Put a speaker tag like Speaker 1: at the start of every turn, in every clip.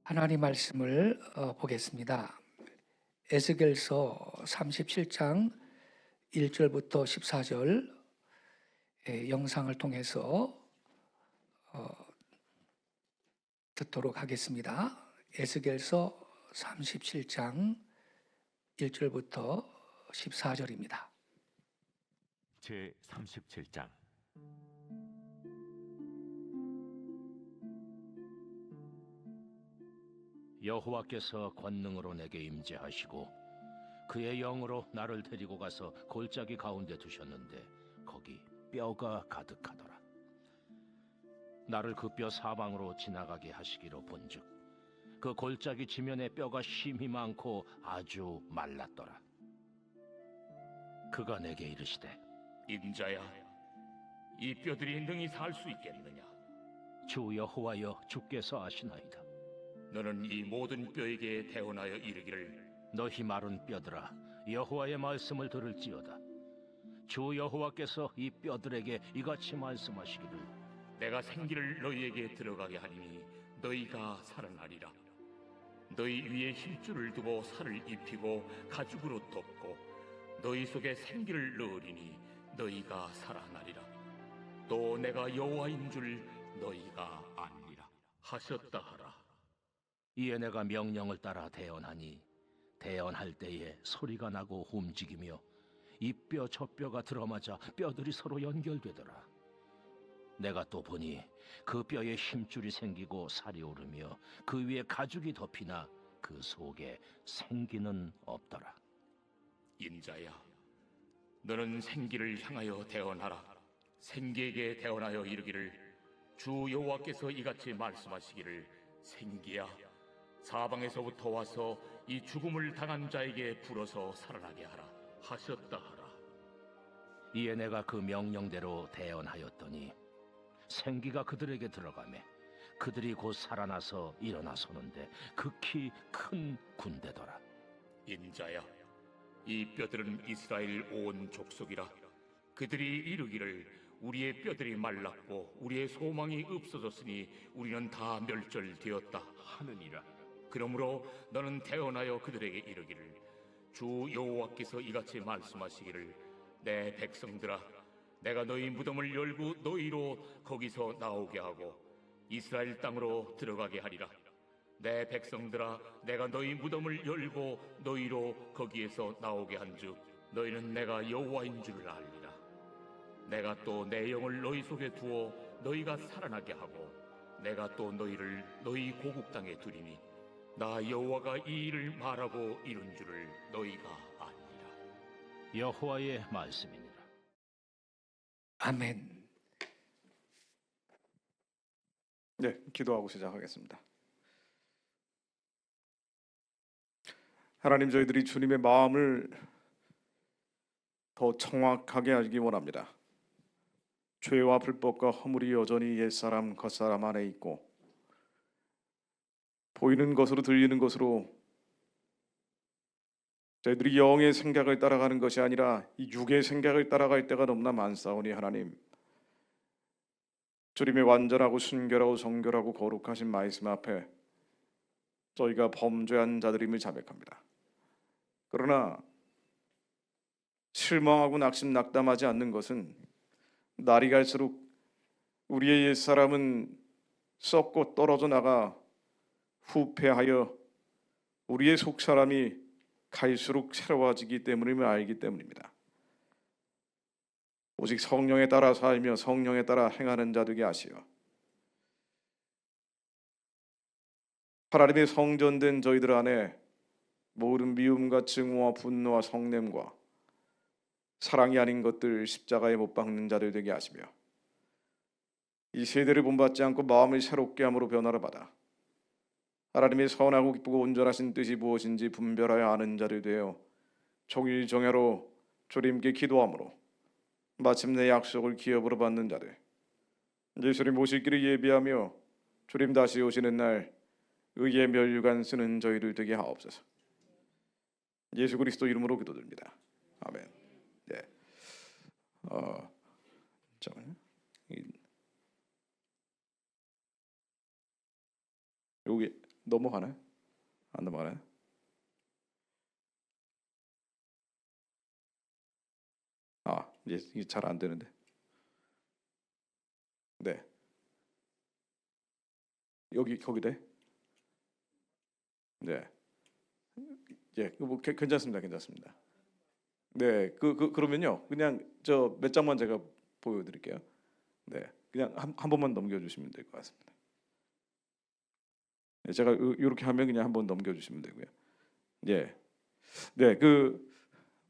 Speaker 1: 하나님 말씀을 보겠습니다. 에스겔서 37장 1절부터 14절 영상을 통해서 듣도록 하겠습니다. 에스겔서 37장 1절부터 14절입니다.
Speaker 2: 제 37장. 여호와께서 권능으로 내게 임재하시고 그의 영으로 나를 데리고 가서 골짜기 가운데 두셨는데 거기 뼈가 가득하더라. 나를 그 뼈 사방으로 지나가게 하시기로 본즉 그 골짜기 지면에 뼈가 심히 많고 아주 말랐더라. 그가 내게 이르시되
Speaker 3: 인자야, 이 뼈들이 능히 살 수 있겠느냐?
Speaker 2: 주 여호와여, 주께서 아시나이다.
Speaker 3: 너는 이 모든 뼈에게 대언하여 이르기를,
Speaker 2: 너희 마른 뼈들아, 여호와의 말씀을 들을지어다. 주 여호와께서 이 뼈들에게 이같이 말씀하시기를,
Speaker 3: 내가 생기를 너희에게 들어가게 하리니 너희가 살아나리라. 너희 위에 힘줄을 두고 살을 입히고 가죽으로 덮고 너희 속에 생기를 넣으리니 너희가 살아나리라. 또 내가 여호와인 줄 너희가 아니라 하셨다 하라.
Speaker 2: 이에 내가 명령을 따라 대언하니 대언할 때에 소리가 나고 움직이며 이 뼈 저 뼈가 들어맞아 뼈들이 서로 연결되더라. 내가 또 보니 그 뼈에 힘줄이 생기고 살이 오르며 그 위에 가죽이 덮이나 그 속에 생기는 없더라.
Speaker 3: 인자야, 너는 생기를 향하여 대언하라. 생기에게 대언하여 이르기를, 주 여호와께서 이같이 말씀하시기를, 생기야, 사방에서부터 와서 이 죽음을 당한 자에게 불어서 살아나게 하라 하셨다 하라.
Speaker 2: 이에 내가 그 명령대로 대언하였더니 생기가 그들에게 들어가매 그들이 곧 살아나서 일어나 서는데 극히 큰 군대더라.
Speaker 3: 인자야, 이 뼈들은 이스라엘 온 족속이라. 그들이 이르기를, 우리의 뼈들이 말랐고 우리의 소망이 없어졌으니 우리는 다 멸절되었다 하느니라. 그러므로 너는 대언하여 그들에게 이르기를, 주 여호와께서 이같이 말씀하시기를, 내 백성들아, 내가 너희 무덤을 열고 너희로 거기서 나오게 하고 이스라엘 땅으로 들어가게 하리라. 내 백성들아, 내가 너희 무덤을 열고 너희로 거기에서 나오게 한즉 너희는 내가 여호와인 줄 알리라. 내가 또 내 영을 너희 속에 두어 너희가 살아나게 하고 내가 또 너희를 너희 고국 땅에 두리니 나 여호와가 이 일을 말하고 이룬 줄을 너희가 아니라.
Speaker 2: 여호와의 말씀이니라.
Speaker 1: 아멘.
Speaker 4: 네, 기도하고 시작하겠습니다. 하나님, 저희들이 주님의 마음을 더 정확하게 알기 원합니다. 죄와 불법과 허물이 여전히 옛사람, 겉사람 안에 있고 보이는 것으로 들리는 것으로 저희들이 영의 생각을 따라가는 것이 아니라 이 육의 생각을 따라갈 때가 너무나 많사오니 하나님, 주님의 완전하고 순결하고 정결하고 거룩하신 말씀 앞에 저희가 범죄한 자들임을 자백합니다. 그러나 실망하고 낙심낙담하지 않는 것은 날이 갈수록 우리의 옛사람은 썩고 떨어져 나가 후패하여 우리의 속사람이 갈수록 새로워지기 때문임을 알기 때문입니다. 오직 성령에 따라 살며 성령에 따라 행하는 자 되게 하시어 하나님의 성전된 저희들 안에 모든 미움과 증오와 분노와 성냄과 사랑이 아닌 것들 십자가에 못 박는 자들 되게 하시며 이 세대를 본받지 않고 마음을 새롭게 함으로 변화를 받아 하나님의 선하고 기쁘고 온전하신 뜻이 무엇인지 분별하여 아는 자들 되어 종일 정야로 주님께 기도함으로 마침내 약속을 기업으로 받는 자들, 예수님 오실 길을 예비하며 주님 다시 오시는 날 의의 멸류관 쓰는 저희들 되게 하옵소서. 예수 그리스도 이름으로 기도드립니다. 아멘. 네. 잠깐만요. 여기 넘어가나요? 안 넘어가나요? 이게 잘 안 되는데. 네. 거기 돼? 네. 예, 뭐 괜찮습니다. 괜찮습니다. 네, 그러면요, 그냥 저 몇 장만 제가 보여드릴게요. 네, 그냥 한 번만 넘겨주시면 될 것 같습니다. 네, 제가 이렇게 하면 그냥 한 번 넘겨주시면 되고요. 예, 네,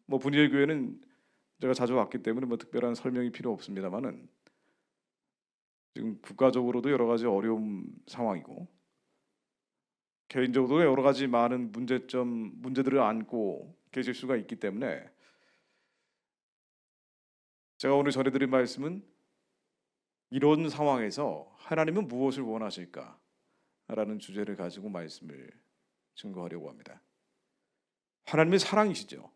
Speaker 4: 뭐 분이엘 교회는 제가 자주 왔기 때문에 뭐 특별한 설명이 필요 없습니다만은 지금 국가적으로도 여러 가지 어려움 상황이고 개인적으로 여러 가지 많은 문제들을 안고 계실 수가 있기 때문에 제가 오늘 전해드린 말씀은 이런 상황에서 하나님은 무엇을 원하실까라는 주제를 가지고 말씀을 증거하려고 합니다. 하나님은 사랑이시죠.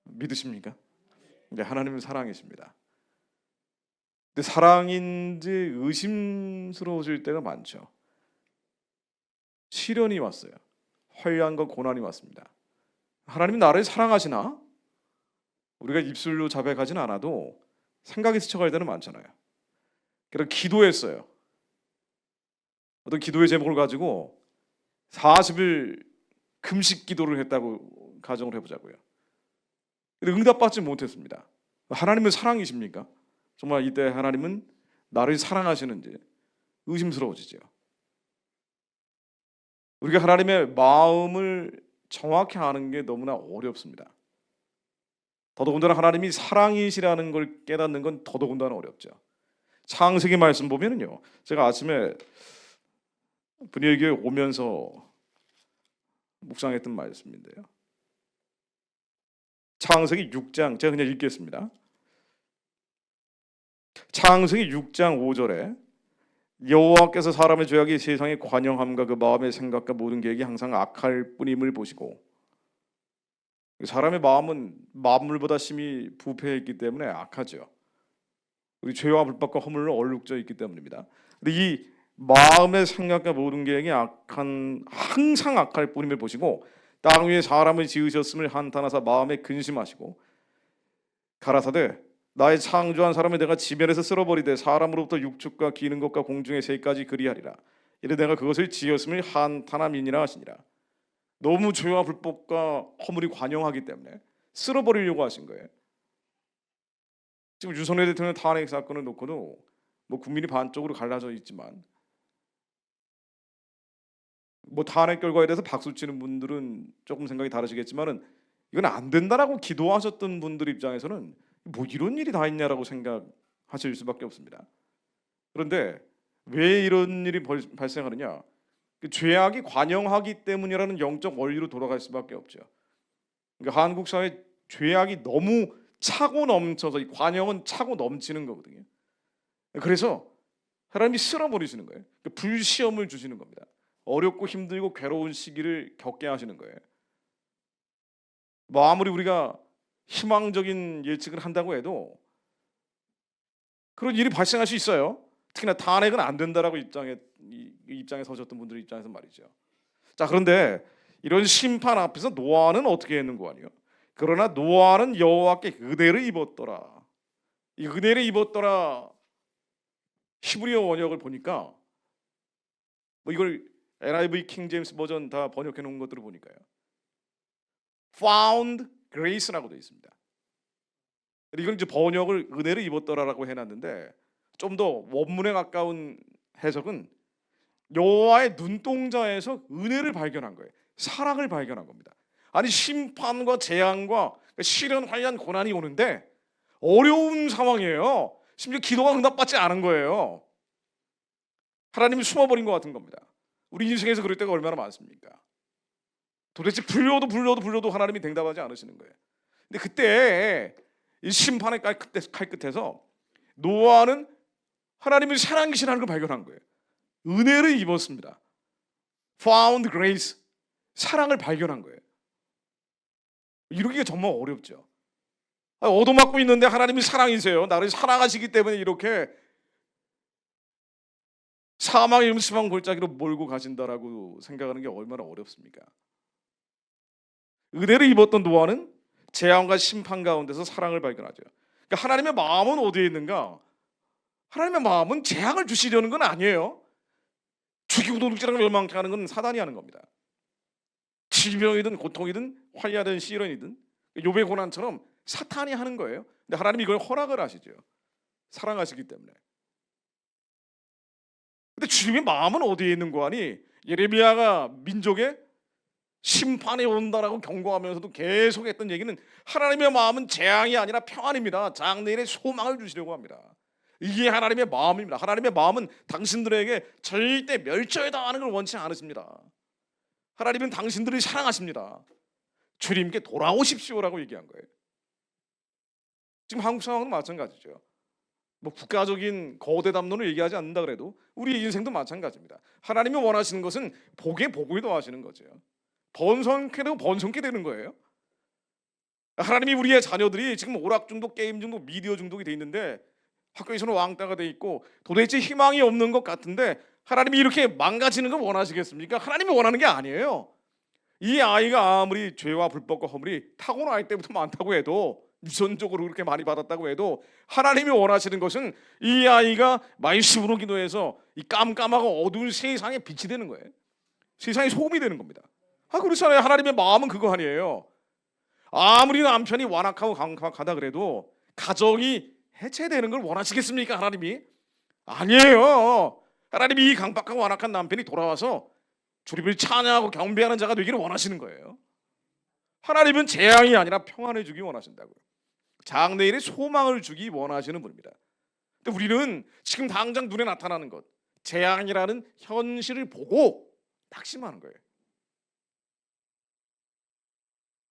Speaker 4: 믿으십니까? 네, 하나님은 사랑이십니다. 근데 사랑인지 의심스러워질 때가 많죠. 시련이 왔어요. 환난과 고난이 왔습니다. 하나님이 나를 사랑하시나? 우리가 입술로 자백하진 않아도 생각이 스쳐갈 때는 많잖아요. 그래서 기도했어요. 어떤 기도의 제목을 가지고 40일 금식 기도를 했다고 가정을 해보자고요. 근데 응답받지 못했습니다. 하나님은 사랑이십니까? 정말 이때 하나님은 나를 사랑하시는지 의심스러워지죠. 우리가 하나님의 마음을 정확히 아는 게 너무나 어렵습니다. 더더군다나 하나님이 사랑이시라는 걸 깨닫는 건 더더군다나 어렵죠. 창세기 말씀 보면은요, 제가 아침에 분이엘 교회 오면서 묵상했던 말씀인데요. 창세기 6장 제가 그냥 읽겠습니다. 창세기 6장 5절에 여호와께서 사람의 죄악이 세상에 관영함과 그 마음의 생각과 모든 계획이 항상 악할 뿐임을 보시고, 사람의 마음은 만물보다 심히 부패했기 때문에 악하죠. 우리 죄와 불법과 허물로 얼룩져 있기 때문입니다. 근데 이 마음의 생각과 모든 계획이 항상 악할 뿐임을 보시고 땅 위에 사람을 지으셨음을 한탄하사 마음에 근심하시고 가라사대 나의 창조한 사람을 내가 지면에서 쓸어버리되 사람으로부터 육축과 기는 것과 공중의 새까지 그리하리라. 이래 내가 그것을 지었음을 한탄함이니라 하시니라. 너무 죄와 불법과 허물이 관영하기 때문에 쓸어버리려고 하신 거예요. 지금 유선회 대통령 탄핵 사건을 놓고도 뭐 국민이 반쪽으로 갈라져 있지만 뭐 탄핵 결과에 대해서 박수치는 분들은 조금 생각이 다르시겠지만은 이건 안 된다라고 기도하셨던 분들 입장에서는 뭐 이런 일이 다 있냐라고 생각하실 수밖에 없습니다. 그런데 왜 이런 일이 발생하느냐? 그 죄악이 관영하기 때문이라는 영적 원리로 돌아갈 수밖에 없죠. 그러니까 한국 사회 죄악이 너무 차고 넘쳐서 이 관영은 차고 넘치는 거거든요. 그래서 하나님이 쓸어버리시는 거예요. 그러니까 불시험을 주시는 겁니다. 어렵고 힘들고 괴로운 시기를 겪게 하시는 거예요. 뭐 아무리 우리가 희망적인 예측을 한다고 해도 그런 일이 발생할 수 있어요. 특히나 탄핵은 안 된다라고 입장에 서셨던 분들 입장에서 말이죠. 자, 그런데 이런 심판 앞에서 노아는 어떻게 했는 거 아니에요? 그러나 노아는 여호와께 은혜를 입었더라. 이 은혜를 입었더라 히브리어 원역을 보니까 뭐 이걸 NIV 킹 제임스 버전 다 번역해 놓은 것들을 보니까요, found grace라고 되어 있습니다. 이건 이제 번역을 은혜를 입었더라라고 해놨는데 좀 더 원문에 가까운 해석은 여호와의 눈동자에서 은혜를 발견한 거예요. 사랑을 발견한 겁니다. 아니 심판과 재앙과 시련, 환난, 고난이 오는데 어려운 상황이에요. 심지어 기도가 응답받지 않은 거예요. 하나님이 숨어버린 것 같은 겁니다. 우리 인생에서 그럴 때가 얼마나 많습니까? 도대체 불러도 하나님이 대답하지 않으시는 거예요. 근데 그때 이 심판의 칼끝에서 노아는 하나님의 사랑이시라는 걸 발견한 거예요. 은혜를 입었습니다. Found grace, 사랑을 발견한 거예요. 이러기가 정말 어렵죠. 얻어맞고 있는데 하나님이 사랑이세요. 나를 사랑하시기 때문에 이렇게 사망의 음침한 골짜기로 몰고 가신다라고 생각하는 게 얼마나 어렵습니까? 은혜를 입었던 노아는 재앙과 심판 가운데서 사랑을 발견하죠. 그러니까 하나님의 마음은 어디에 있는가? 하나님의 마음은 재앙을 주시려는 건 아니에요. 죽이고 도둑질하고 멸망케 하는 건 사단이 하는 겁니다. 질병이든 고통이든 환란이든 시련이든 욥의 고난처럼 사탄이 하는 거예요. 근데 하나님이 이걸 허락을 하시죠. 사랑하시기 때문에. 근데 주님의 마음은 어디에 있는 거 아니? 예레미야가 민족의 심판이 온다라고 경고하면서도 계속 했던 얘기는 하나님의 마음은 재앙이 아니라 평안입니다. 장래일에 소망을 주시려고 합니다. 이게 하나님의 마음입니다. 하나님의 마음은 당신들에게 절대 멸절에 당하는 걸 원치 않으십니다. 하나님은 당신들을 사랑하십니다. 주님께 돌아오십시오라고 얘기한 거예요. 지금 한국 상황은 마찬가지죠. 뭐 국가적인 거대 담론을 얘기하지 않는다 그래도 우리 인생도 마찬가지입니다. 하나님이 원하시는 것은 복에 복을 더하시는 거죠. 번성케 되고 번성케 되는 거예요. 하나님이 우리의 자녀들이 지금 오락 중독, 게임 중독, 미디어 중독이 돼 있는데 학교에서는 왕따가 돼 있고 도대체 희망이 없는 것 같은데 하나님이 이렇게 망가지는 걸 원하시겠습니까? 하나님이 원하는 게 아니에요. 이 아이가 아무리 죄와 불법과 허물이 타고날 때부터 많다고 해도 유전적으로 그렇게 많이 받았다고 해도 하나님이 원하시는 것은 이 아이가 말씀으로 기도해서 이 깜깜하고 어두운 세상에 빛이 되는 거예요. 세상에 소금이 되는 겁니다. 그렇잖아요. 하나님의 마음은 그거 아니에요. 아무리 남편이 완악하고 강박하다 그래도 가정이 해체되는 걸 원하시겠습니까? 하나님이? 아니에요. 하나님이 이 강박하고 완악한 남편이 돌아와서 주님을 찬양하고 경배하는 자가 되기를 원하시는 거예요. 하나님은 재앙이 아니라 평안을 주기 원하신다고요. 장래일에 소망을 주기 원하시는 분입니다. 근데 우리는 지금 당장 눈에 나타나는 것, 재앙이라는 현실을 보고 낙심하는 거예요.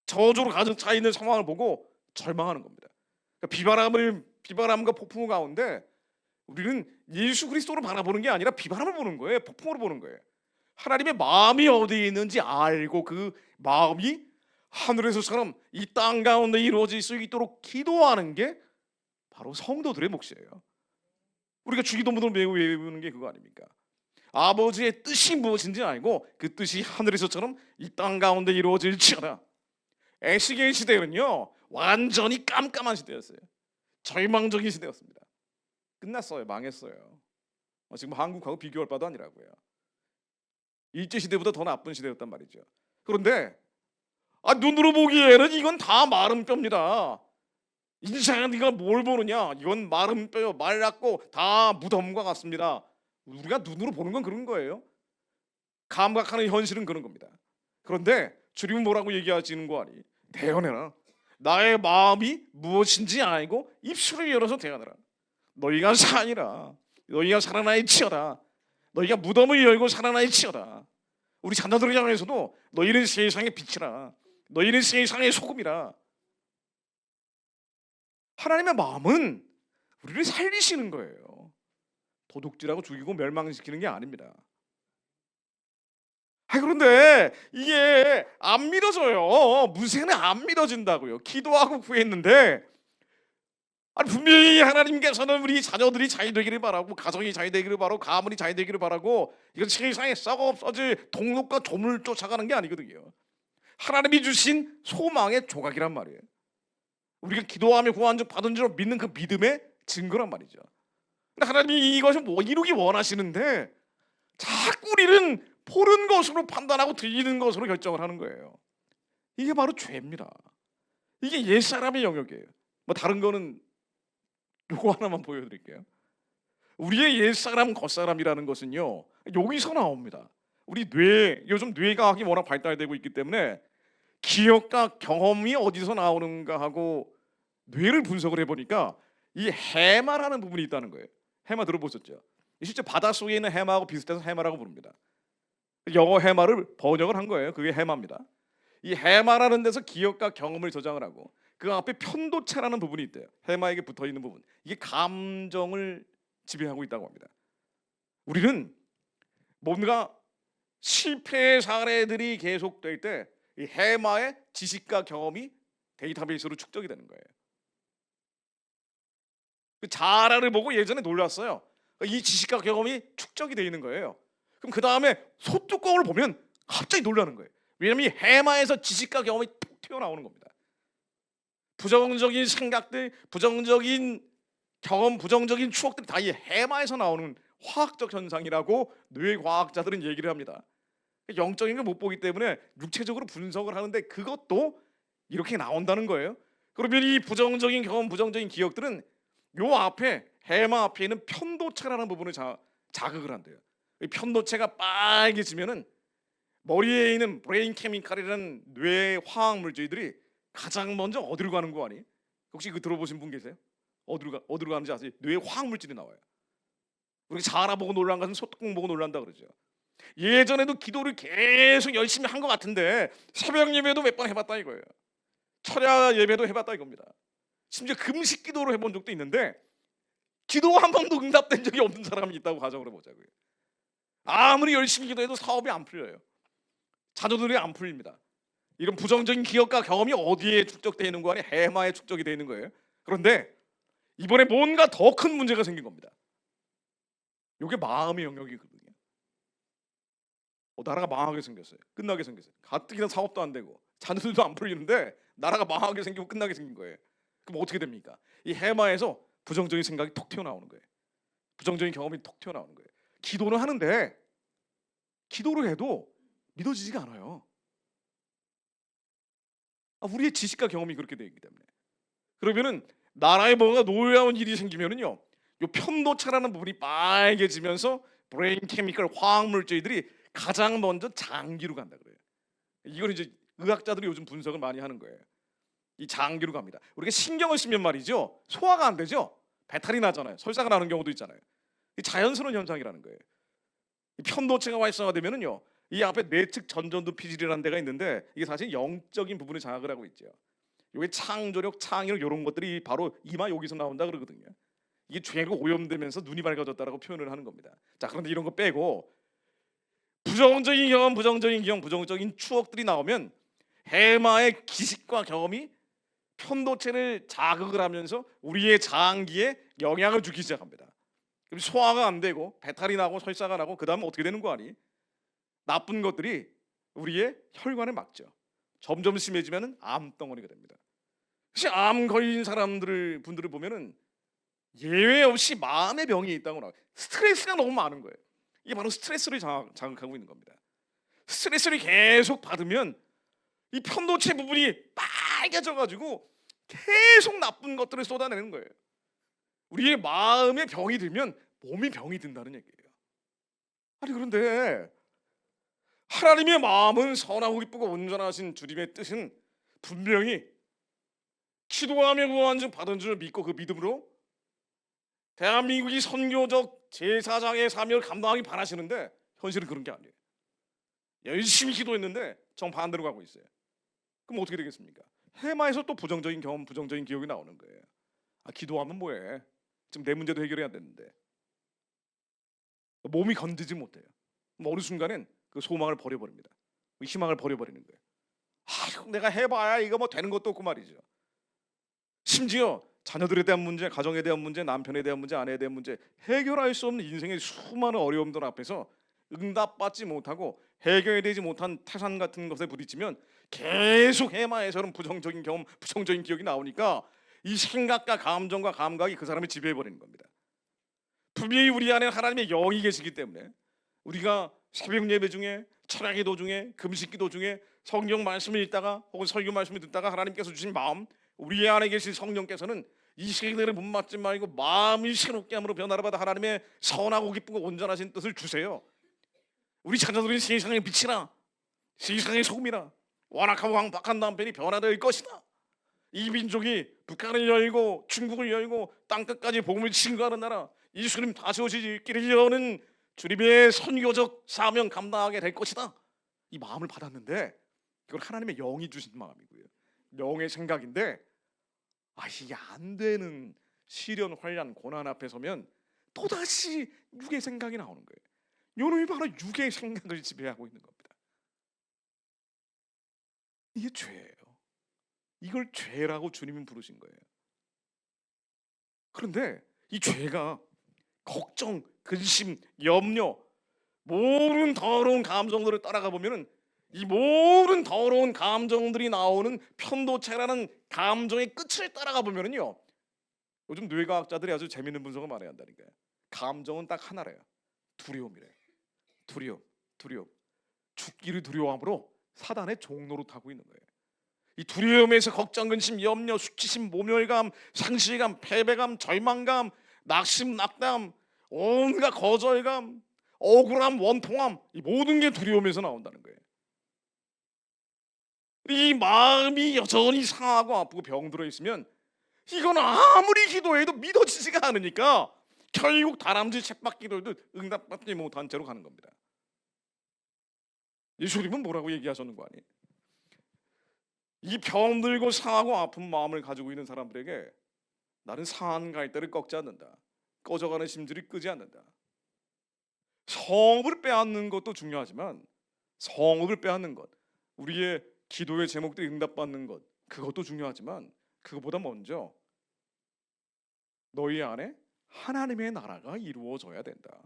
Speaker 4: 저주로 가득 차 있는 상황을 보고 절망하는 겁니다. 그러니까 비바람과 폭풍 가운데 우리는 예수 그리스도를 바라보는 게 아니라 비바람을 보는 거예요. 폭풍으로 보는 거예요. 하나님의 마음이 어디에 있는지 알고 그 마음이 하늘에서처럼 이 땅 가운데 이루어질 수 있도록 기도하는 게 바로 성도들의 몫이에요. 우리가 주기도문을 매우 외우는 게 그거 아닙니까? 아버지의 뜻이 무엇인지 알고 그 뜻이 하늘에서처럼 이 땅 가운데 이루어질지어다. 에스겔 시대는요 완전히 깜깜한 시대였어요. 절망적인 시대였습니다. 끝났어요. 망했어요. 지금 한국하고 비교할 바도 아니라고요. 일제 시대보다 더 나쁜 시대였단 말이죠. 그런데 눈으로 보기에는 이건 다 마른 뼈입니다. 인생은 네가 뭘 보느냐? 이건 마른 뼈요, 말랐고 다 무덤과 같습니다. 우리가 눈으로 보는 건 그런 거예요. 감각하는 현실은 그런 겁니다. 그런데 주님은 뭐라고 얘기하시는 거 아니? 대언해라. 나의 마음이 무엇인지 알고 입술을 열어서 대언해라. 너희가 산이라. 너희가 살아나일지어다. 너희가 무덤을 열고 살아나일지어다. 우리 자녀들을 향해서도 너희는 세상의 빛이라. 너희는 세상의 소금이라. 하나님의 마음은 우리를 살리시는 거예요. 도둑질하고 죽이고 멸망시키는 게 아닙니다. 그런데 이게 안 믿어져요. 문세는 안 믿어진다고요. 기도하고 구했는데 분명히 하나님께서는 우리 자녀들이 잘 되기를 바라고 가정이 잘 되기를 바라고 가문이 잘 되기를 바라고 이건 세상에 썩어 없어질 동력과 조물을 쫓아가는 게 아니거든요. 하나님이 주신 소망의 조각이란 말이에요. 우리가 기도하며 구한 적 받은 줄 믿는 그 믿음의 증거란 말이죠. 근데 하나님이 이것을 이루기 원하시는데 자꾸 우리는 보는 것으로 판단하고 들리는 것으로 결정을 하는 거예요. 이게 바로 죄입니다. 이게 옛사람의 영역이에요. 다른 거는 요거 하나만 보여드릴게요. 우리의 옛사람 겉사람이라는 것은요 여기서 나옵니다. 우리 요즘 뇌과학이 워낙 발달되고 있기 때문에 기억과 경험이 어디서 나오는가 하고 뇌를 분석을 해보니까 이 해마라는 부분이 있다는 거예요. 해마 들어보셨죠? 실제 바닷속에 있는 해마하고 비슷해서 해마라고 부릅니다. 영어 해마를 번역을 한 거예요. 그게 해마입니다. 이 해마라는 데서 기억과 경험을 저장을 하고 그 앞에 편도체라는 부분이 있대요. 해마에게 붙어있는 부분. 이게 감정을 지배하고 있다고 합니다. 우리는 뭔가 실패의 사례들이 계속될 때 이 해마의 지식과 경험이 데이터베이스로 축적이 되는 거예요. 그 자라를 보고 예전에 놀랐어요. 이 지식과 경험이 축적이 되어 있는 거예요. 그럼 그 다음에 소뚜껑을 보면 갑자기 놀라는 거예요. 왜냐하면 이 해마에서 지식과 경험이 툭 튀어나오는 겁니다. 부정적인 생각들, 부정적인 경험, 부정적인 추억들이 다 이 해마에서 나오는 화학적 현상이라고 뇌과학자들은 얘기를 합니다. 영적인 걸 못 보기 때문에 육체적으로 분석을 하는데 그것도 이렇게 나온다는 거예요. 그러면 이 부정적인 경험, 부정적인 기억들은 요 앞에 해마 앞에 있는 편도체라는 부분을 자극을 한대요. 이 편도체가 빨개지면은 머리에 있는 브레인 케미칼이라는 뇌 화학 물질들이 가장 먼저 어디로 가는 거 아니? 혹시 그 들어보신 분 계세요? 어디로 가는지 아세요? 뇌 화학 물질이 나와요. 우리 자라 보고 놀란 것은 소뚜껑 보고 놀란다 그러죠. 예전에도 기도를 계속 열심히 한 것 같은데 새벽 예배도 몇 번 해봤다 이거예요. 철야 예배도 해봤다 이겁니다. 심지어 금식 기도로 해본 적도 있는데 기도 한 번도 응답된 적이 없는 사람이 있다고 가정을 해보자고요. 아무리 열심히 기도해도 사업이 안 풀려요. 자녀들이 안 풀립니다. 이런 부정적인 기억과 경험이 어디에 축적되어 있는 거 아니? 해마에 축적이 되어 있는 거예요. 그런데 이번에 뭔가 더 큰 문제가 생긴 겁니다. 이게 마음의 영역이거든요. 나라가 망하게 생겼어요. 끝나게 생겼어요. 가뜩이나 사업도 안 되고 자녀들도 안 풀리는데 나라가 망하게 생기고 끝나게 생긴 거예요. 그럼 어떻게 됩니까? 이 해마에서 부정적인 생각이 톡 튀어나오는 거예요. 부정적인 경험이 톡 튀어나오는 거예요. 기도는 하는데 기도를 해도 믿어지지가 않아요. 우리의 지식과 경험이 그렇게 되어 있기 때문에. 그러면은 나라에 뭔가 놀라운 일이 생기면은요, 요 편도체라는 부분이 빨개지면서 브레인 케미컬 화학 물질들이 가장 먼저 장기로 간다 그래요. 이걸 이제 의학자들이 요즘 분석을 많이 하는 거예요. 이 장기로 갑니다. 우리가 신경을 쓰면 말이죠, 소화가 안 되죠. 배탈이 나잖아요. 설사가 나는 경우도 있잖아요. 이 자연스러운 현상이라는 거예요. 이 편도체가 활성화되면은요, 이 앞에 내측 전전두 피질이라는 데가 있는데 이게 사실 영적인 부분을 장악을 하고 있죠. 이게 창조력, 창의력 이런 것들이 바로 이마 여기서 나온다 그러거든요. 이게 죄가 오염되면서 눈이 밝아졌다라고 표현을 하는 겁니다. 자, 그런데 이런 거 빼고 부정적인 경험, 부정적인 추억들이 나오면 해마의 기식과 경험이 편도체를 자극을 하면서 우리의 장기에 영향을 주기 시작합니다. 그럼 소화가 안 되고 배탈이 나고 설사가 나고 그 다음에 어떻게 되는 거 아니? 나쁜 것들이 우리의 혈관을 막죠. 점점 심해지면 암덩어리가 됩니다. 사실 암 걸린 분들을 보면은 예외 없이 마음의 병이 있다고 나와요. 스트레스가 너무 많은 거예요. 이게 바로 스트레스를 자극하고 있는 겁니다. 스트레스를 계속 받으면 이 편도체 부분이 빨개져 가지고 계속 나쁜 것들을 쏟아내는 거예요. 우리의 마음에 병이 들면 몸이 병이 든다는 얘기예요. 아니 그런데 하나님의 마음은 선하고 기쁘고 온전하신 주님의 뜻은 분명히 기도하며 구한 줄 받은 줄 믿고 그 믿음으로 대한민국이 선교적 제사장의 사명을 감당하기 바라시는데 현실은 그런 게 아니에요. 열심히 기도했는데 정반대로 가고 있어요. 그럼 어떻게 되겠습니까? 해마에서 또 부정적인 경험, 부정적인 기억이 나오는 거예요. 기도하면 뭐해? 지금 내 문제도 해결해야 되는데 몸이 건드지 못해요. 어느 순간엔 그 소망을 버려버립니다. 희망을 버려버리는 거예요. 내가 해봐야 이거 뭐 되는 것도 없고 말이죠. 심지어 자녀들에 대한 문제, 가정에 대한 문제, 남편에 대한 문제, 아내에 대한 문제, 해결할 수 없는 인생의 수많은 어려움들 앞에서 응답받지 못하고 해결되지 못한 태산 같은 것에 부딪히면 계속 해마에서는 부정적인 경험, 부정적인 기억이 나오니까 이 생각과 감정과 감각이 그 사람을 지배해버리는 겁니다. 분명히 우리 안에 하나님의 영이 계시기 때문에 우리가 새벽 예배 중에, 철야기도 중에, 금식기도 중에 성경 말씀을 읽다가 혹은 설교 말씀을 듣다가 하나님께서 주신 마음, 우리 안에 계신 성령께서는 이 세계를 못 맞지 말고 마음이 새롭게 함으로 변화를 받아 하나님의 선하고 기쁘고 온전하신 뜻을 주세요. 우리 자녀들은 세상의 빛이라, 세상의 소금이라, 완악하고 황박한 남편이 변화될 것이다. 이 민족이 북한을 열고 중국을 열고 땅끝까지 복음을 증거하는 나라, 예수님 다시 오실 길을 여는 주님의 선교적 사명 감당하게 될 것이다. 이 마음을 받았는데 이건 하나님의 영이 주신 마음이고요. 영의 생각인데 이게 안 되는 시련, 환난, 고난 앞에 서면 또다시 육의 생각이 나오는 거예요. 요놈이 바로 육의 생각을 지배하고 있는 겁니다. 이게 죄예요. 이걸 죄라고 주님은 부르신 거예요. 그런데 이 죄가 걱정, 근심, 염려, 모든 더러운 감정들을 따라가 보면은 이 모든 더러운 감정들이 나오는 편도체라는 감정의 끝을 따라가 보면은요. 요즘 뇌과학자들이 아주 재밌는 분석을 많이 한다니까요. 감정은 딱 하나래요. 두려움이래. 두려움. 죽기를 두려워함으로 사단의 종로로 타고 있는 거예요. 이 두려움에서 걱정, 근심, 염려, 수치심, 모멸감, 상실감, 패배감, 절망감, 낙심, 낙담, 온갖 거절감, 억울함, 원통함, 이 모든 게 두려움에서 나온다는 거예요. 이 마음이 여전히 상하고 아프고 병들어 있으면 이건 아무리 기도해도 믿어지지가 않으니까 결국 다람쥐 책박 기도해도 응답받지 못한 채로 가는 겁니다. 예수님은 뭐라고 얘기하셨는 거 아니에요? 이 병들고 상하고 아픈 마음을 가지고 있는 사람들에게 나는 상한 갈대를 꺾지 않는다. 꺼져가는 심지를 끄지 않는다. 성읍을 빼앗는 것도 중요하지만 성읍을 빼앗는 것, 우리의 기도의 제목들이 응답받는 것, 그것도 중요하지만 그것보다 먼저 너희 안에 하나님의 나라가 이루어져야 된다.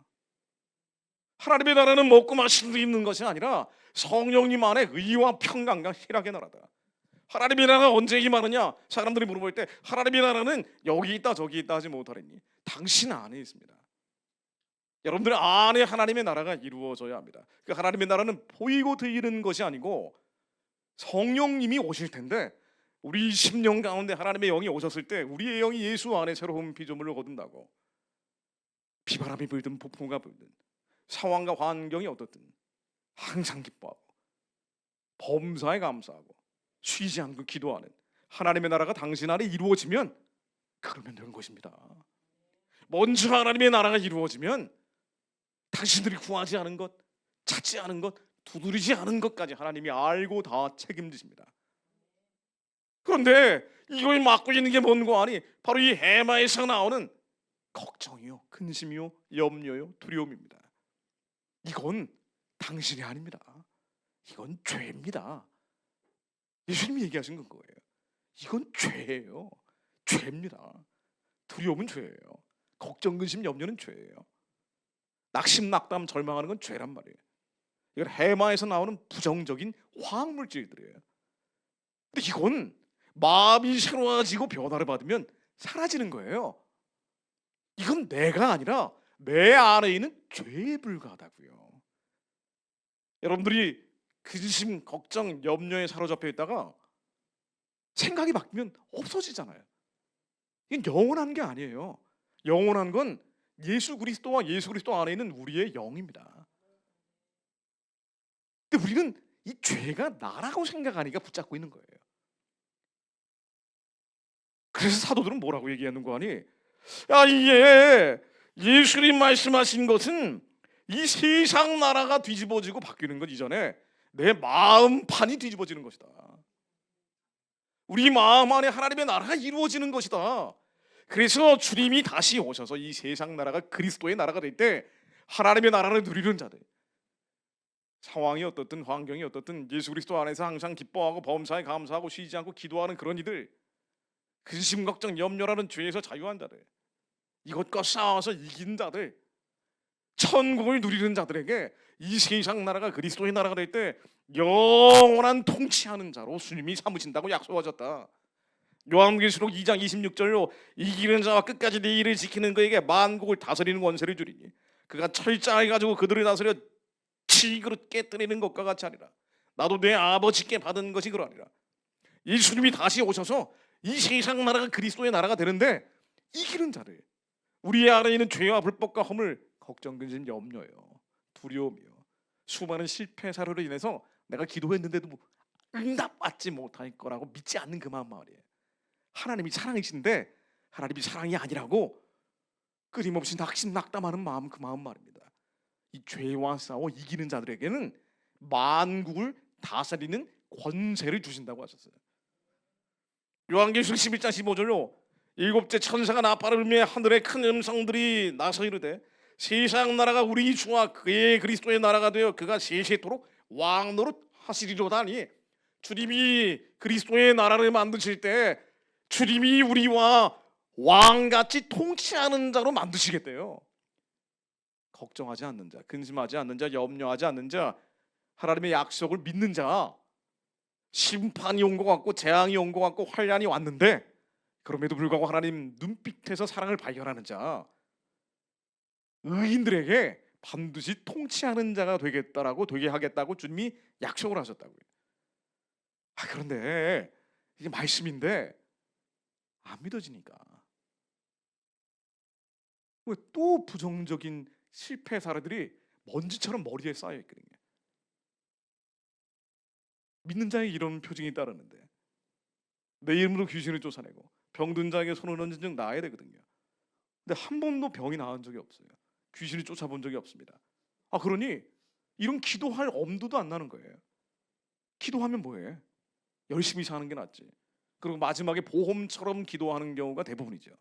Speaker 4: 하나님의 나라는 먹고 마시는 데 있는 것이 아니라 성령님 안에 의와 평강과 희락의 나라다. 하나님의 나라가 언제 임하느냐? 사람들이 물어볼 때 하나님의 나라는 여기 있다 저기 있다 하지 못하리니 당신 안에 있습니다. 여러분들 안에 하나님의 나라가 이루어져야 합니다. 그 하나님의 나라는 보이고 들리는 것이 아니고 성령님이 오실 텐데 우리 심령 가운데 하나님의 영이 오셨을 때 우리의 영이 예수 안에 새로운 피조물을 거둔다고 비바람이 불든 폭풍우가 불든 상황과 환경이 어떻든 항상 기뻐하고 범사에 감사하고 쉬지 않고 기도하는 하나님의 나라가 당신 안에 이루어지면 그러면 되는 것입니다. 먼저 하나님의 나라가 이루어지면 당신들이 구하지 않은 것, 찾지 않은 것, 두드리지 않은 것까지 하나님이 알고 다 책임지십니다. 그런데 이걸 막고 있는 게 뭔고 하니 바로 이 해마에서 나오는 걱정이요, 근심이요, 염려요, 두려움입니다. 이건 당신이 아닙니다. 이건 죄입니다. 예수님이 얘기하신 건 거예요. 이건 죄예요. 죄입니다. 두려움은 죄예요. 걱정, 근심, 염려는 죄예요. 낙심, 낙담, 절망하는 건 죄란 말이에요. 이건 해마에서 나오는 부정적인 화학물질들이에요. 근데 이건 마음이 새로워지고 변화를 받으면 사라지는 거예요. 이건 내가 아니라 내 안에 있는 죄에 불과하다고요. 여러분들이 근심, 걱정, 염려에 사로잡혀 있다가 생각이 바뀌면 없어지잖아요. 이건 영원한 게 아니에요. 영원한 건 예수 그리스도와 예수 그리스도 안에 있는 우리의 영입니다. 근데 우리는 이 죄가 나라고 생각하니까 붙잡고 있는 거예요. 그래서 사도들은 뭐라고 얘기하는 거 아니? 야, 이게 예수님 말씀하신 것은 이 세상 나라가 뒤집어지고 바뀌는 것 이전에 내 마음판이 뒤집어지는 것이다. 우리 마음 안에 하나님의 나라가 이루어지는 것이다. 그래서 주님이 다시 오셔서 이 세상 나라가 그리스도의 나라가 될 때 하나님의 나라를 누리는 자들, 상황이 어떻든 환경이 어떻든 예수 그리스도 안에서 항상 기뻐하고 범사에 감사하고 쉬지 않고 기도하는 그런 이들, 근심 걱정 염려라는 죄에서 자유한 자들, 이것과 싸워서 이긴 자들, 천국을 누리는 자들에게 이 세상 나라가 그리스도의 나라가 될 때 영원한 통치하는 자로 주님이 삼으신다고 약속하셨다. 요한계시록 2장 26절로 이기는 자와 끝까지 내 일을 지키는 그에게 만국을 다스리는 원세를 주리니 그가 철장을 가지고 그들을 다스려 치그릇 깨뜨리는 것과 같이 하리라. 나도 내 아버지께 받은 것이 그러하리라. 이 주님이 다시 오셔서 이 세상 나라가 그리스도의 나라가 되는데 이기는 자들, 우리 안에 있는 죄와 불법과 허물, 걱정, 근심, 염려요, 두려움이요, 수많은 실패 사료로 인해서 내가 기도했는데도 응답받지 못할 거라고 믿지 않는 그 마음 말이에요. 하나님이 사랑이신데 하나님이 사랑이 아니라고 끊임없이 낙심 낙담하는 마음, 그 마음 말입니다. 이 죄와 싸워 이기는 자들에게는 만국을 다스리는 권세를 주신다고 하셨어요. 요한계시록 11장 15절로 일곱째 천사가 나팔을 불며 하늘에 큰 음성들이 나서 이르되 세상 나라가 우리 주와 그의 그리스도의 나라가 되어 그가 세세토록 왕노릇 하시리로다니, 주님이 그리스도의 나라를 만드실 때 주님이 우리와 왕같이 통치하는 자로 만드시겠대요. 걱정하지 않는 자, 근심하지 않는 자, 염려하지 않는 자, 하나님의 약속을 믿는 자. 심판이 온 것 같고 재앙이 온 것 같고 환란이 왔는데 그럼에도 불구하고 하나님 눈빛에서 사랑을 발견하는 자, 의인들에게 반드시 통치하는 자가 되겠다라고 되게 하겠다고 주님이 약속을 하셨다고요. 그런데 이게 말씀인데 안 믿어지니까 왜 또 부정적인 실패 사례들이 먼지처럼 머리에 쌓여 있거든요. 믿는 자에게 이런 표징이 따르는데 내 이름으로 귀신을 쫓아내고 병든 자에게 손을 얹은 즉 나아야 되거든요. 근데 한 번도 병이 나은 적이 없어요. 귀신이 쫓아본 적이 없습니다. 그러니 이런 기도할 엄두도 안 나는 거예요. 기도하면 뭐해? 열심히 사는 게 낫지. 그리고 마지막에 보험처럼 기도하는 경우가 대부분이죠.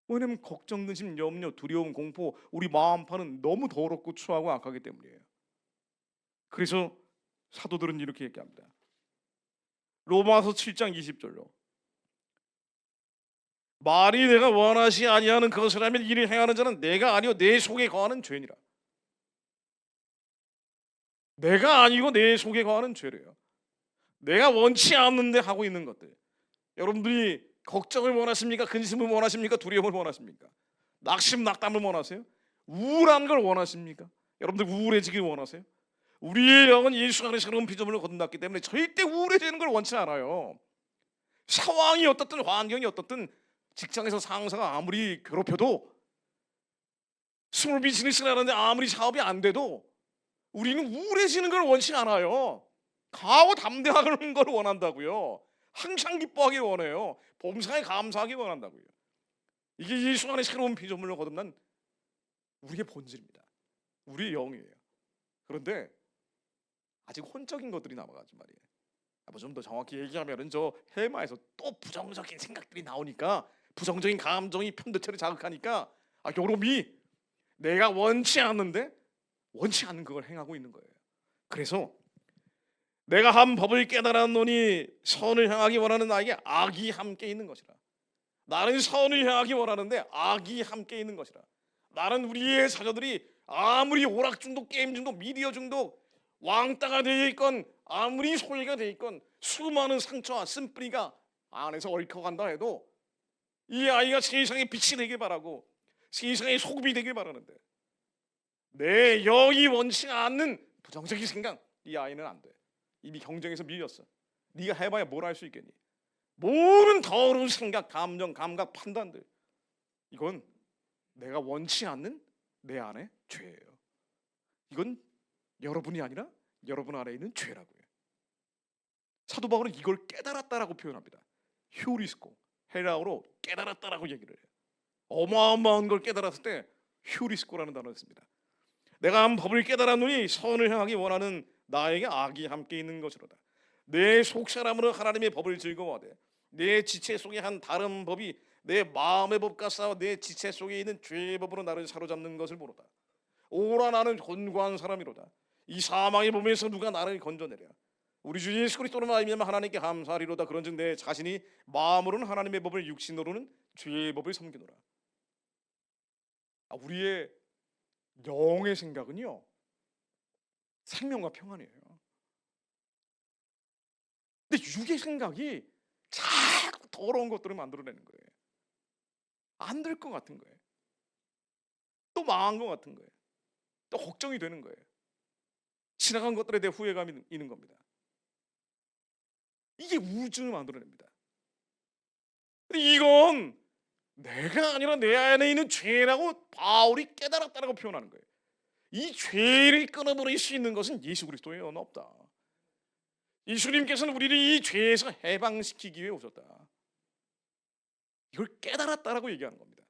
Speaker 4: 왜냐면 걱정, 근심, 염려, 두려움, 공포, 우리 마음파는 너무 더럽고 추하고 악하기 때문이에요. 그래서 사도들은 이렇게 얘기합니다. 로마서 7장 20절로 말이 내가 원하시 아니하는 것을 하면 이를 행하는 자는 내가 아니요 내 속에 거하는 죄니라. 내가 아니고 내 속에 거하는 죄래요. 내가 원치 않는데 하고 있는 것들. 여러분들이 걱정을 원하십니까? 근심을 원하십니까? 두려움을 원하십니까? 낙심, 낙담을 원하세요? 우울한 걸 원하십니까? 여러분들 우울해지길 원하세요? 우리의 영은 예수 안에 새로운 피조물로 거듭났기 때문에 절대 우울해지는 걸 원치 않아요. 상황이 어떻든 환경이 어떻든 직장에서 상사가 아무리 괴롭혀도 스몰 비즈니스를 하는데 아무리 사업이 안 돼도 우리는 우울해지는 걸 원치 않아요. 강하고 담대하는 걸 원한다고요. 항상 기뻐하기 원해요. 범사에 감사하기 원한다고요. 이게 예수 안에 새로운 피조물로 거듭난 우리의 본질입니다. 우리의 영이에요. 그런데 아직 혼적인 것들이 남아가지고 말이에요. 좀 더 정확히 얘기하면은 저 해마에서 또 부정적인 생각들이 나오니까 부정적인 감정이 편도체를 자극하니까 요놈이 내가 원치 않는데 원치 않는 그걸 행하고 있는 거예요. 그래서 내가 한 법을 깨달았노니 선을 향하기 원하는 나에게 악이 함께 있는 것이라. 나는 선을 향하기 원하는데 악이 함께 있는 것이라. 나는 우리의 자녀들이 아무리 오락 중독, 게임 중독, 미디어 중독, 왕따가 되어 있건 아무리 소외가 되어 있건 수많은 상처와 쓴뿌리가 안에서 얽혀간다 해도 이 아이가 세상의 빛이 되길 바라고 세상의 소금이 되길 바라는데 내 영이 원치 않는 부정적인 생각, 이 아이는 안 돼. 이미 경쟁에서 밀렸어. 네가 해봐야 뭘 할 수 있겠니? 모든 더러운 생각, 감정, 감각, 판단들, 이건 내가 원치 않는 내 안의 죄예요. 이건 여러분이 아니라 여러분 안에 있는 죄라고요. 사도 바울은 이걸 깨달았다라고 표현합니다. 휴리스코, 헬라어로 깨달았다라고 얘기를 해요. 어마어마한 걸 깨달았을 때 휴리스코라는 단어를 씁니다. 내가 한 법을 깨달았노니 선을 향하기 원하는 나에게 악이 함께 있는 것이로다. 내 속사람으로 하나님의 법을 즐거워하되 내 지체 속에 한 다른 법이 내 마음의 법과 싸워 내 지체 속에 있는 죄의 법으로 나를 사로잡는 것을 보로다. 오라 나는 곤고한 사람이로다. 이 사망의 몸에서 누가 나를 건져내랴. 우리 주 예수 그리스도로 말미암아 하나님께 감사하리로다. 그런즉 내 자신이 마음으로는 하나님의 법을 육신으로는 죄의 법을 섬기노라. 우리의 영의 생각은요 생명과 평안이에요. 근데 육의 생각이 자꾸 더러운 것들을 만들어내는 거예요. 안 될 것 같은 거예요. 또 망한 것 같은 거예요. 또 걱정이 되는 거예요. 지나간 것들에 대해 후회감이 있는 겁니다. 이게 우울증을 만들어냅니다. 근데 이건 내가 아니라 내 안에 있는 죄라고 바울이 깨달았다라고 표현하는 거예요. 이 죄를 끊어버릴 수 있는 것은 예수 그리스도에 없다. 예수님께서는 우리를 이 죄에서 해방시키기 위해 오셨다. 이걸 깨달았다라고 얘기하는 겁니다.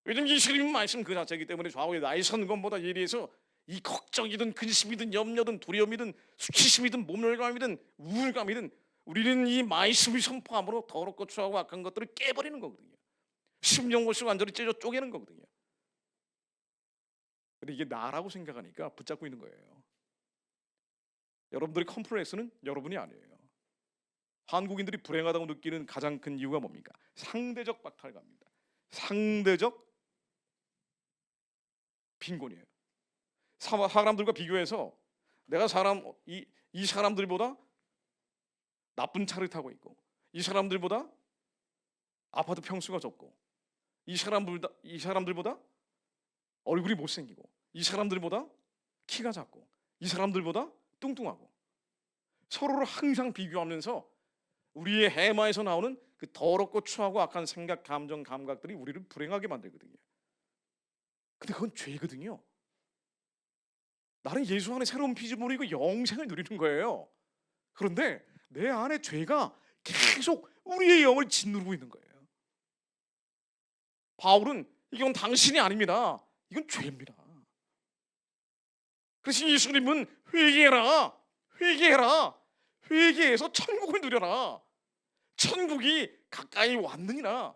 Speaker 4: 왜냐하면 예수님 말씀 그 자체이기 때문에 좌우에 나의 선권보다 예리해서 이 걱정이든 근심이든 염려든 두려움이든 수치심이든 모멸감이든 우울감이든 우리는 이 말씀을 선포함으로 더럽고 추하고 악한 것들을 깨버리는 거거든요. 심령골수 완전히 찢어 쪼개는 거거든요. 근데 이게 나라고 생각하니까 붙잡고 있는 거예요. 여러분들의 컴플렉스는 여러분이 아니에요. 한국인들이 불행하다고 느끼는 가장 큰 이유가 뭡니까? 상대적 박탈감입니다. 상대적 빈곤이에요. 사람들과 비교해서 내가 이 사람들보다 나쁜 차를 타고 있고, 이 사람들보다 아파트 평수가 적고, 이 사람들보다 얼굴이 못생기고, 이 사람들보다 키가 작고, 이 사람들보다 뚱뚱하고, 서로를 항상 비교하면서 우리의 해마에서 나오는 그 더럽고 추하고 악한 생각, 감정, 감각들이 우리를 불행하게 만들거든요. 근데 그건 죄거든요. 나는 예수 안에 새로운 피조물이고 영생을 누리는 거예요. 그런데 내 안에 죄가 계속 우리의 영을 짓누르고 있는 거예요. 바울은 이건 당신이 아닙니다. 이건 죄입니다. 그래서 예수님은 회개해라, 회개해라, 회개해서 천국을 누려라. 천국이 가까이 왔느니라.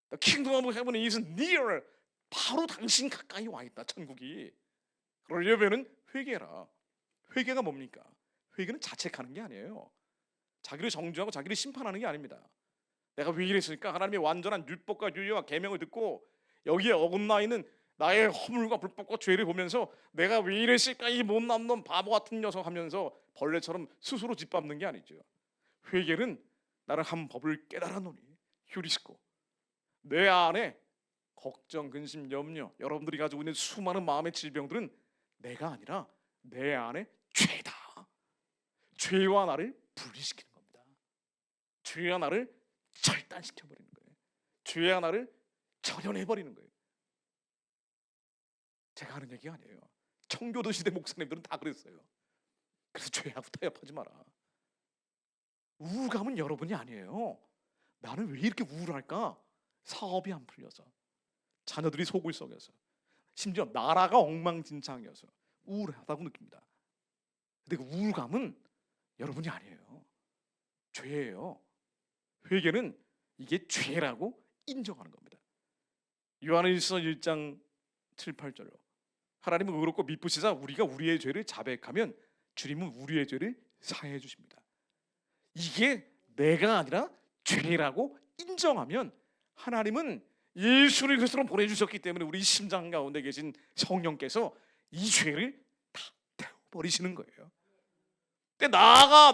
Speaker 4: The kingdom of heaven is near. 바로 당신 가까이 와 있다. 천국이. 그러려면은 회개해라. 회개가 뭡니까? 회개는 자책하는 게 아니에요. 자기를 정죄하고 자기를 심판하는 게 아닙니다. 내가 왜 이랬을까? 하나님의 완전한 율법과 윤리와 계명을 듣고 여기에 어긋나 있는 나의 허물과 불법과 죄를 보면서 내가 왜 이랬을까? 이 못난 놈, 바보 같은 녀석 하면서 벌레처럼 스스로 짓밟는 게 아니죠. 회개는 나는 한 법을 깨달았노니 휴리스코. 내 안에 걱정, 근심, 염려, 여러분들이 가지고 있는 수많은 마음의 질병들은 내가 아니라 내 안에 죄다. 죄와 나를 분리시키는 겁니다. 죄와 나를 절단시켜버리는 거예요. 죄와 나를 전연해버리는 거예요. 제가 하는 얘기가 아니에요. 청교도 시대 목사님들은 다 그랬어요. 그래서 죄하고 타협하지 마라. 우울감은 여러분이 아니에요. 나는 왜 이렇게 우울할까? 사업이 안 풀려서, 자녀들이 속을 썩여서, 심지어 나라가 엉망진창이어서 우울하다고 느낍니다. 근데 그 우울감은 여러분이 아니에요. 죄예요. 회개는 이게 죄라고 인정하는 겁니다. 요한일서 1장 7, 8절로 하나님은 의롭고 미쁘시사 우리가 우리의 죄를 자백하면 주님은 우리의 죄를 사해 주십니다. 이게 내가 아니라 죄라고 인정하면 하나님은 예수를 그리스도로 보내주셨기 때문에 우리 심장 가운데 계신 성령께서 이 죄를 다 태워버리시는 거예요. 근데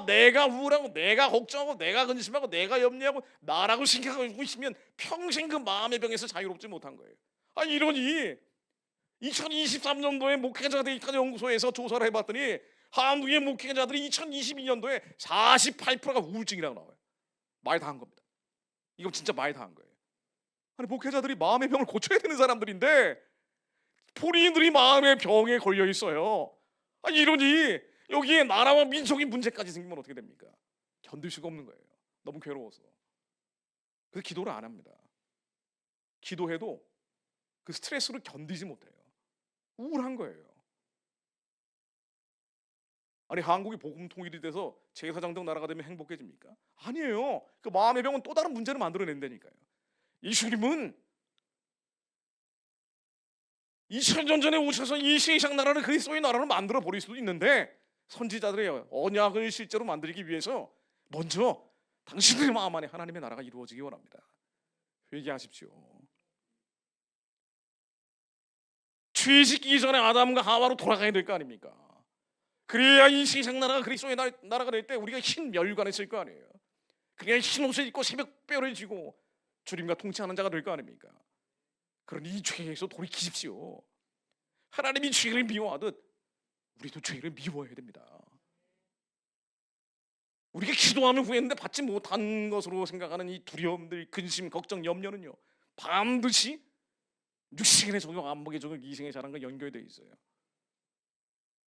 Speaker 4: 내가 우울하고 내가 걱정하고 내가 근심하고 내가 염려하고 나라고 생각하고 있으면 평생 그 마음의 병에서 자유롭지 못한 거예요. 아니 이러니 2023년도에 목회자 데이터 연구소에서 조사를 해봤더니 한국의 목회자들이 2022년도에 48%가 우울증이라고 나와요. 말 다 한 겁니다. 이거 진짜 말 다 한 거예요. 아니 목회자들이 마음의 병을 고쳐야 되는 사람들인데 본인들이 마음의 병에 걸려 있어요. 아니 이러니 여기에 나라와 민족의 문제까지 생기면 어떻게 됩니까? 견딜 수가 없는 거예요. 너무 괴로워서. 그래서 기도를 안 합니다. 기도해도 그 스트레스를 견디지 못해요. 우울한 거예요. 아니 한국이 복음 통일이 돼서 제사장정 나라가 되면 행복해집니까? 아니에요. 그 마음의 병은 또 다른 문제를 만들어낸다니까요. 예수님은 2000년 전에 오셔서 이 세상 나라를 그리스도의 나라로 만들어 버릴 수도 있는데 선지자들의 언약을 실제로 만들기 위해서 먼저 당신들의 마음 안에 하나님의 나라가 이루어지기 원합니다. 회개하십시오. 죄 짓기 전에 아담과 하와로 돌아가야 될 거 아닙니까? 그래야 이 세상 나라가 그리스도의 나라가 될 때 우리가 흰 멸관에 쓸 거 아니에요. 그래야 흰 옷을 입고 새벽별을 지고 주님과 통치하는 자가 될 거 아닙니까? 그러니 이 죄에서 돌이키십시오. 하나님이 죄를 미워하듯 우리도 죄를 미워해야 됩니다. 우리가 기도하며 구했는데 받지 못한 것으로 생각하는 이 두려움들, 근심, 걱정, 염려는요 반드시 육신의 적용, 안목의 적용, 이생의 자랑과 연결되어 있어요.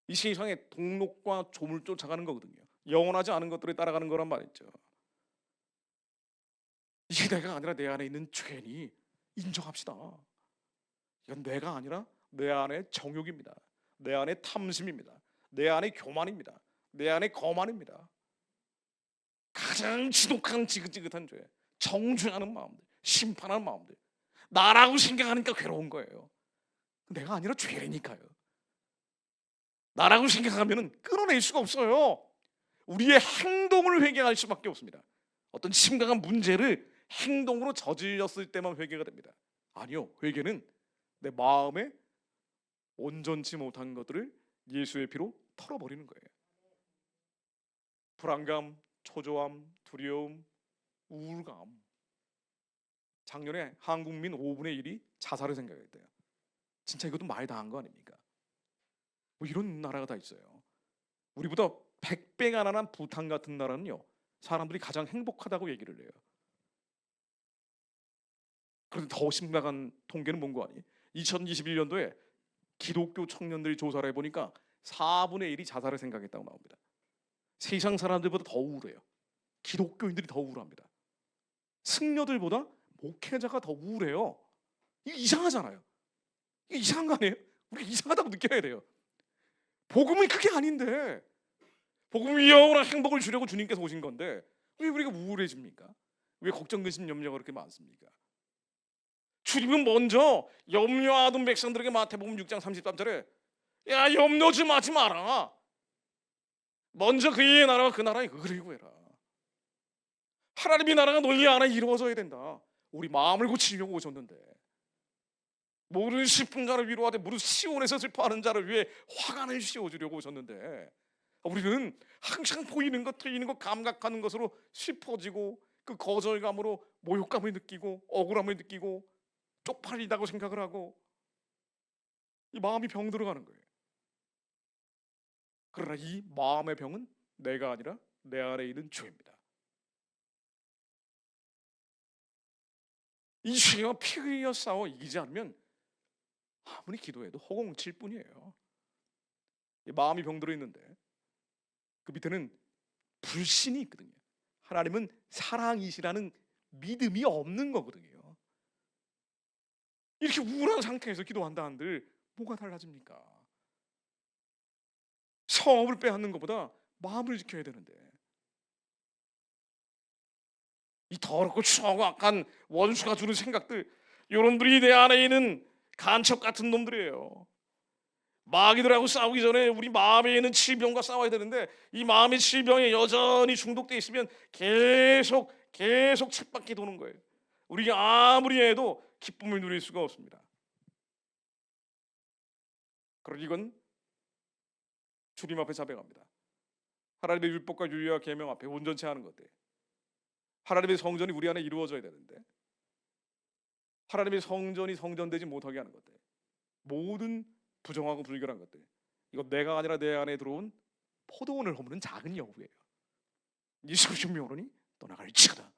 Speaker 4: 이 세상의 동록과 조물 쫓아가는 거거든요. 영원하지 않은 것들을 따라가는 거란 말이죠. 이게 내가 아니라 내 안에 있는 죄니 인정합시다. 이건 내가 아니라 내 안에 정욕입니다. 내 안에 탐심입니다. 내 안에 교만입니다. 내 안에 거만입니다. 가장 지독한 지긋지긋한 죄, 정죄하는 마음들, 심판하는 마음들, 나라고 생각하니까 괴로운 거예요. 내가 아니라 죄라니까요. 나라고 생각하면 끊어낼 수가 없어요. 우리의 행동을 회개할 수밖에 없습니다. 어떤 심각한 문제를 행동으로 저질렀을 때만 회개가 됩니다. 아니요, 회개는 내 마음에 온전치 못한 것들을 예수의 피로 털어버리는 거예요. 불안감, 초조함, 두려움, 우울감. 작년에 한국민 5분의 1이 자살을 생각했대요. 진짜 이것도 말 다 한 거 아닙니까? 뭐 이런 나라가 다 있어요. 우리보다 100배 가난한 부탄 같은 나라는요, 사람들이 가장 행복하다고 얘기를 해요. 그런데 더 심각한 통계는 뭔 거 아니? 2021년도에 기독교 청년들이 조사를 해보니까 4분의 1이 자살을 생각했다고 나옵니다. 세상 사람들보다 더 우울해요. 기독교인들이 더 우울합니다. 승려들보다 목회자가 더 우울해요. 이게 이상하잖아요. 이게 이상한 거 아니에요? 우리가 이상하다고 느껴야 돼요. 복음은 그게 아닌데, 복음이 영원한 행복을 주려고 주님께서 오신 건데 왜 우리가 우울해집니까? 왜 걱정, 근심, 염려가 그렇게 많습니까? 주님은 먼저 염려하던 백성들에게 마태복음 6장 33절에 야, 염려 좀 하지 마라. 먼저 그의 나라와 그 나라의 의를 구해라. 하나님의 나라가 너희 안에 이루어져야 된다. 우리 마음을 고치려고 오셨는데, 모든 슬픈 자를 위로하되 무릇 시온에서 슬퍼하는 자를 위해 화관을 씌워주려고 오셨는데, 우리는 항상 보이는 것, 들리는 것, 감각하는 것으로 슬퍼지고 그 거절감으로 모욕감을 느끼고 억울함을 느끼고 쪽팔리다고 생각을 하고 이 마음이 병들어가는 거예요. 그러나 이 마음의 병은 내가 아니라 내 안에 있는 죄입니다. 이 죄와 피 흘려 싸워 이기지 않으면 아무리 기도해도 허공칠 뿐이에요. 이 마음이 병들어 있는데 그 밑에는 불신이 있거든요. 하나님은 사랑이시라는 믿음이 없는 거거든요. 이렇게 우울한 상태에서 기도한다 한들 뭐가 달라집니까? 성업을 빼앗는 것보다 마음을 지켜야 되는데, 이 더럽고 추하고 악한 원수가 주는 생각들, 여러분들이 내 안에 있는 간첩 같은 놈들이에요. 마귀들하고 싸우기 전에 우리 마음에 있는 질병과 싸워야 되는데, 이 마음의 질병에 여전히 중독돼 있으면 계속 쳇바퀴 도는 거예요. 우리가 아무리 해도 기쁨을 누릴 수가 없습니다. 그러니 이건 주님 앞에 자백합니다. 하나님의 율법과 윤리와 계명 앞에 온전치 않은 것들, 하나님의 성전이 우리 안에 이루어져야 되는데 하나님의 성전이 성전되지 못하게 하는 것들, 모든 부정하고 불결한 것들, 이거 내가 아니라 내 안에 들어온 포도원을 허무는 작은 여우예요. 이 수십명론이 떠나갈지어다.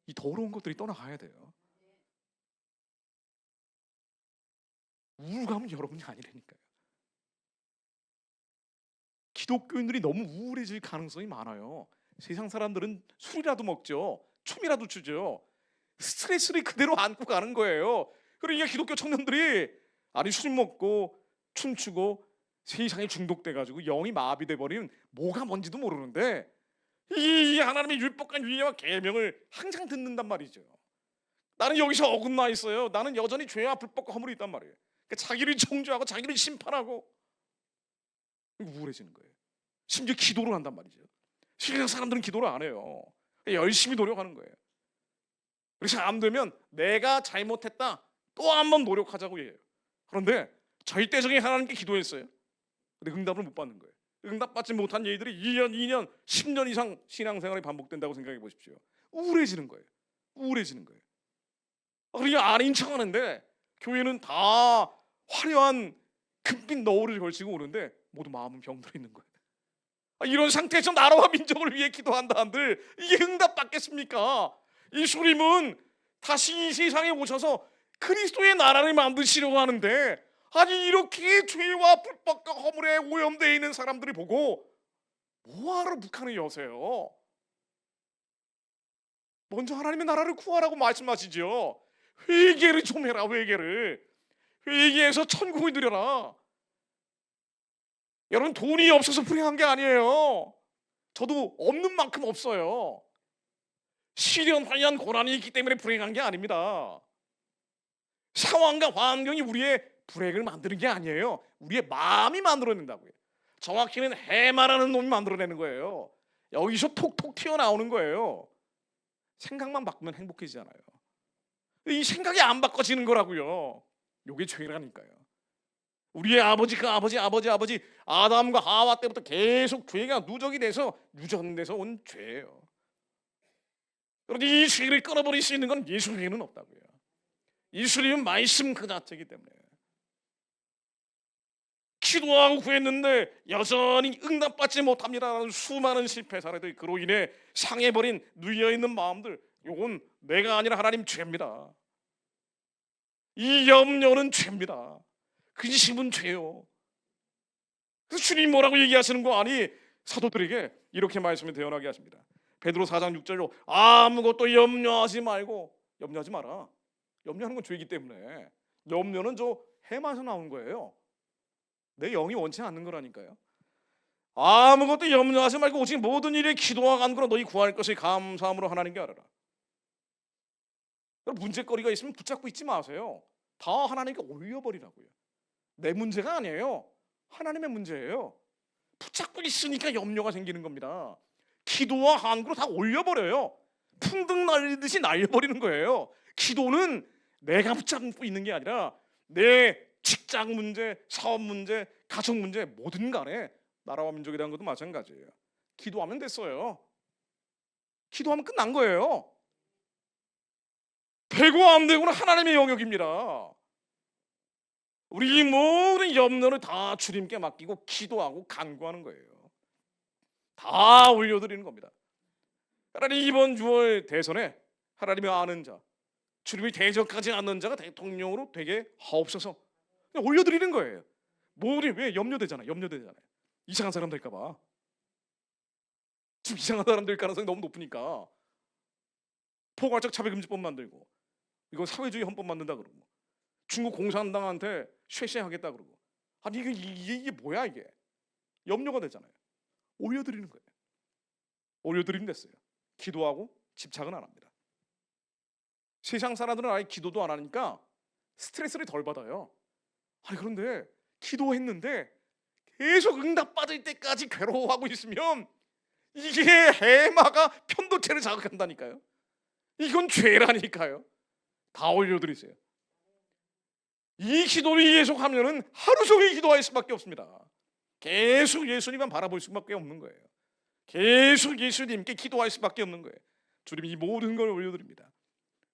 Speaker 4: 이 더러운 것들이 떠나가야 돼요. 우울감은 여러분이 아니라니까요. 기독교인들이 너무 우울해질 가능성이 많아요. 세상 사람들은 술이라도 먹죠. 춤이라도 추죠. 스트레스를 그대로 안고 가는 거예요. 그러니까 기독교 청년들이 아니 술 먹고 춤추고 세상에 중독돼가지고 영이 마비돼 버리면 뭐가 뭔지도 모르는데 이 하나님의 율법과 윤리와 계명을 항상 듣는단 말이죠. 나는 여기서 어긋나 있어요. 나는 여전히 죄와 불법과 허물이 있단 말이에요. 그러니까 자기를 정죄하고 자기를 심판하고 우울해지는 거예요. 심지어 기도를 한단 말이죠. 세상 사람들은 기도를 안 해요. 열심히 노력하는 거예요. 그래서 안 되면 내가 잘못했다 또 한 번 노력하자고 해요. 그런데 절대적인 하나님께 기도했어요. 근데 응답을 못 받는 거예요. 응답받지 못한 얘들이 1년, 2년, 10년 이상 신앙생활이 반복된다고 생각해 보십시오. 우울해지는 거예요. 우울해지는 거예요. 그러니까 아닌 척하는데 교회는 다 화려한 금빛 너울을 걸치고 오는데 모두 마음은 병들어 있는 거예요. 이런 상태에서 나라와 민족을 위해 기도한다 한들 이게 응답받겠습니까? 이 주님은 다시 이 세상에 오셔서 그리스도의 나라를 만드시려고 하는데, 아니 이렇게 죄와 불법과 허물에 오염되어 있는 사람들이 보고 뭐하러 북한을 여세요? 먼저 하나님의 나라를 구하라고 말씀하시죠. 회개를 좀 해라. 회개해서 천국을 누려라. 여러분, 돈이 없어서 불행한 게 아니에요. 저도 없는 만큼 없어요. 시련하yan 고난이 있기 때문에 불행한 게 아닙니다. 상황과 환경이 우리의 불행을 만드는 게 아니에요. 우리의 마음이 만들어낸다고요. 정확히는 해마라는 놈이 만들어내는 거예요. 여기서 톡톡 튀어나오는 거예요. 생각만 바꾸면 행복해지잖아요. 이 생각이 안 바꿔지는 거라고요. 이게 죄라니까요. 우리의 아버지 그 아버지 아담과 하와 때부터 계속 죄가 누적이 돼서 유전돼서 온 죄예요. 그런데 이 죄를 끊어버릴 수 있는 건 예수 외에는 없다고요. 예수님은 말씀 그 자체이기 때문에. 기도하고 구했는데 여전히 응답받지 못합니다라는 수많은 실패 사례들, 그로 인해 상해버린 누여있는 마음들, 이건 내가 아니라 하나님 죄입니다. 이 염려는 죄입니다. 근심은 죄요. 그래서 주님 뭐라고 얘기하시는 거 아니? 사도들에게 이렇게 말씀을 대언하게 하십니다. 베드로 4장 6절로 아무것도 염려하지 말고. 염려하지 마라. 염려하는 건 죄이기 때문에. 염려는 저 해마에서 나온 거예요. 내 영이 원치 않는 거라니까요. 아무것도 염려하지 말고 오직 모든 일에 기도와 간구로 너희 구할 것을 감사함으로 하나님께 알아라. 문제거리가 있으면 붙잡고 있지 마세요. 다 하나님께 올려버리라고요. 내 문제가 아니에요. 하나님의 문제예요. 붙잡고 있으니까 염려가 생기는 겁니다. 기도와 간구로 다 올려버려요. 풍등 날리듯이 날려버리는 거예요. 기도는 내가 붙잡고 있는 게 아니라 내 직장 문제, 사업 문제, 가족 문제, 뭐든 간에 나라와 민족에 대한 것도 마찬가지예요. 기도하면 됐어요. 기도하면 끝난 거예요. 되고 안 되고는 하나님의 영역입니다. 우리 모든 염려를 다 주님께 맡기고 기도하고 간구하는 거예요. 다 올려드리는 겁니다. 하나님, 이번 6월 대선에 하나님이 아는 자, 주님이 대적하지 않는 자가 대통령으로 되게 하옵소서. 그냥 올려드리는 거예요. 모든, 왜 염려되잖아요. 이상한 사람 될까 봐. 지금 이상한 사람 될 가능성이 너무 높으니까 포괄적 차별금지법 만들고, 이건 사회주의 헌법 만든다 그러고, 중국 공산당한테 쉐쉐하겠다 그러고, 아니 이게 뭐야 이게? 염려가 되잖아요. 올려드리는 거예요. 올려드리면 됐어요. 기도하고 집착은 안 합니다. 세상 사람들은 아예 기도도 안 하니까 스트레스를 덜 받아요. 아니 그런데 기도했는데 계속 응답받을 때까지 괴로워하고 있으면 이게 해마가 편도체를 자극한다니까요. 이건 죄라니까요. 다 올려드리세요. 이 기도를 계속하면은 하루 종일 기도할 수밖에 없습니다. 계속 예수님만 바라볼 수밖에 없는 거예요. 계속 예수님께 기도할 수밖에 없는 거예요. 주님이 이 모든 걸 올려드립니다.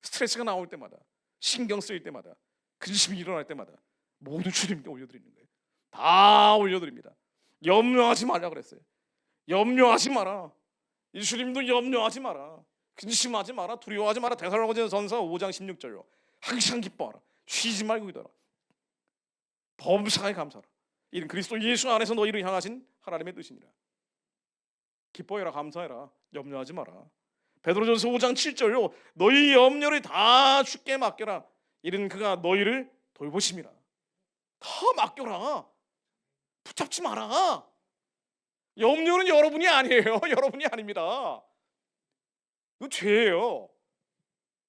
Speaker 4: 스트레스가 나올 때마다, 신경 쓰일 때마다, 근심이 일어날 때마다 모두 주님께 올려드리는 거예요. 다 올려드립니다. 염려하지 말라 그랬어요. 염려하지 마라. 예수님도 염려하지 마라. 근심하지 마라. 두려워하지 마라. 데살로니가전서 5장 16절로 항상 기뻐하라. 쉬지 말고 기도하라. 범사에 감사하라. 이는 그리스도 예수 안에서 너희를 향하신 하나님의 뜻이니라. 기뻐해라. 감사해라. 염려하지 마라. 베드로전서 5장 7절로 너희 염려를 다 주께 맡겨라. 이는 그가 너희를 돌보심이라. 다 맡겨라. 붙잡지 마라. 염려는 여러분이 아니에요. 여러분이 아닙니다. 그 죄예요.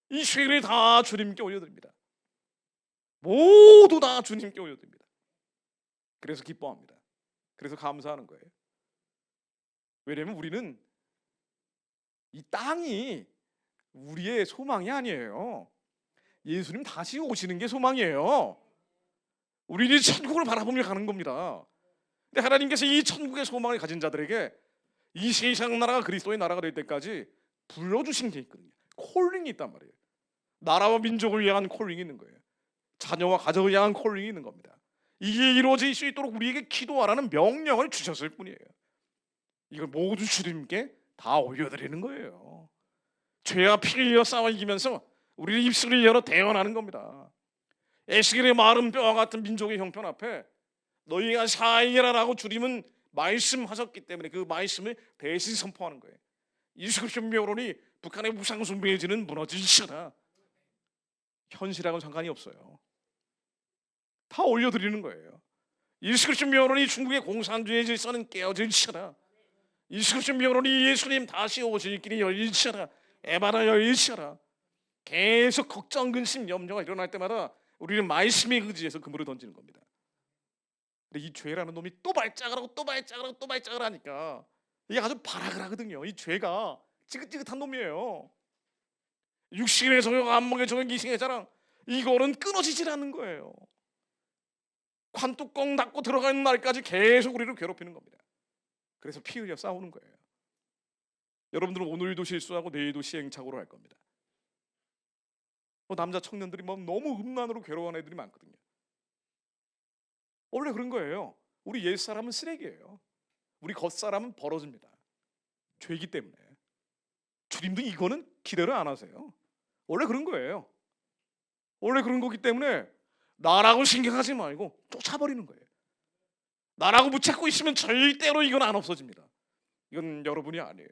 Speaker 4: 이 죄를 다 주님께 올려드립니다. 모두 다 주님께 올려드립니다. 그래서 기뻐합니다. 그래서 감사하는 거예요. 왜냐하면 우리는 이 땅이 우리의 소망이 아니에요. 예수님 다시 오시는 게 소망이에요. 우리는 천국을 바라보며 가는 겁니다. 근데 하나님께서 이 천국의 소망을 가진 자들에게 이 세상 나라가 그리스도의 나라가 될 때까지 불러주신 게 있거든요. 콜링이 있단 말이에요. 나라와 민족을 위한 콜링이 있는 거예요. 자녀와 가족을 향한 콜링이 있는 겁니다. 이게 이루어질 수 있도록 우리에게 기도하라는 명령을 주셨을 뿐이에요. 이걸 모두 주님께 다 올려드리는 거예요. 죄와 피를 이어 싸워 이기면서 우리는 입술을 열어 대언하는 겁니다. 에스겔의 마른 뼈와 같은 민족의 형편 앞에 너희가 사이라라고 주님은 말씀하셨기 때문에 그 말씀을 대신 선포하는 거예요. 예수 그리스도 명론이 북한의 우상 숭배의 지는 무너지시다. 현실하고는 상관이 없어요. 다 올려드리는 거예요. 예수 그리스도 명론이 중국의 공산주의 질서는 깨어질시다. 예수 그리스도 명론이 예수님 다시 오실 길이 열릴시다. 에바라 열릴시다. 계속 걱정, 근심, 염려가 일어날 때마다 우리는 말씀에 의지해서 그물을 던지는 겁니다. 근데 이 죄라는 놈이 또 발작을 하고 또 발작을 하고 또 발작을 하니까 이게 아주 발악을 하거든요. 이 죄가 지긋지긋한 놈이에요. 육신의 정욕, 안목의 정욕, 이생의 자랑, 이거는 끊어지질 않는 거예요. 관뚜껑 닫고 들어가는 날까지 계속 우리를 괴롭히는 겁니다. 그래서 피 흘려 싸우는 거예요. 여러분들은 오늘도 실수하고 내일도 시행착오를 할 겁니다. 남자 청년들이 너무 음란으로 괴로워하는 애들이 많거든요. 원래 그런 거예요. 우리 옛사람은 쓰레기예요. 우리 겉사람은 벌어집니다. 죄이기 때문에. 주님도 이거는 기대를 안 하세요. 원래 그런 거예요. 원래 그런 거기 때문에 나라고 신경하지 말고 쫓아버리는 거예요. 나라고 붙잡고 있으면 절대로 이건 안 없어집니다. 이건 여러분이 아니에요.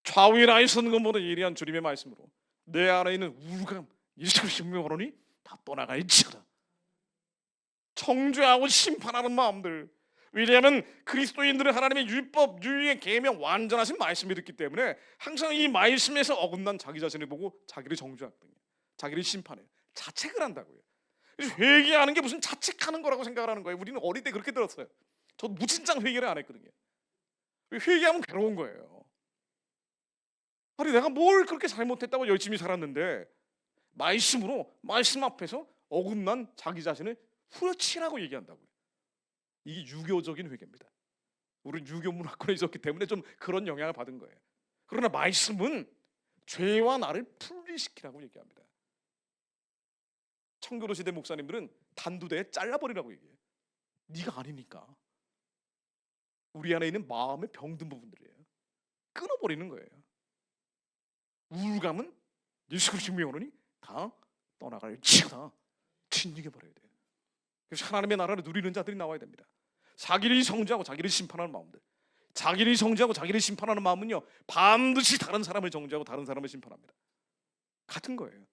Speaker 4: 좌우에 나이 서는 것보다 예리한 주님의 말씀으로 내 안에 있는 우울감, 일심심명하노니 다 떠나갈지어다. 정죄하고 심판하는 마음들. 왜냐하면 그리스도인들은 하나님의 율법, 윤리의 계명, 완전하신 말씀을 듣기 때문에 항상 이 말씀에서 어긋난 자기 자신을 보고 자기를 정죄하거든요. 자기를 심판해요. 자책을 한다고요. 회개하는 게 무슨 자책하는 거라고 생각을 하는 거예요. 우리는 어릴 때 그렇게 들었어요. 저 무진장 회개를 안 했거든요. 회개하면 괴로운 거예요. 아니 내가 뭘 그렇게 잘못했다고 열심히 살았는데 말씀으로 말씀 앞에서 어긋난 자기 자신을 후려치라고 얘기한다고요. 이게 유교적인 회개입니다. 우리는 유교 문화권에 있었기 때문에 좀 그런 영향을 받은 거예요. 그러나 말씀은 죄와 나를 분리시키라고 얘기합니다. 청교도 시대 목사님들은 단두대에 잘라버리라고 얘기해요. 네가 아니니까. 우리 안에 있는 마음의 병든 부분들이에요. 끊어버리는 거예요. 우울감은 예수 그리스도의 명으로니 다 떠나갈지어다. 진리게 버려야 돼요. 그래서 하나님의 나라를 누리는 자들이 나와야 됩니다. 자기를 정죄하고 자기를 심판하는 마음들. 자기를 정죄하고 자기를 심판하는 마음은요 반드시 다른 사람을 정죄하고 다른 사람을 심판합니다. 같은 거예요.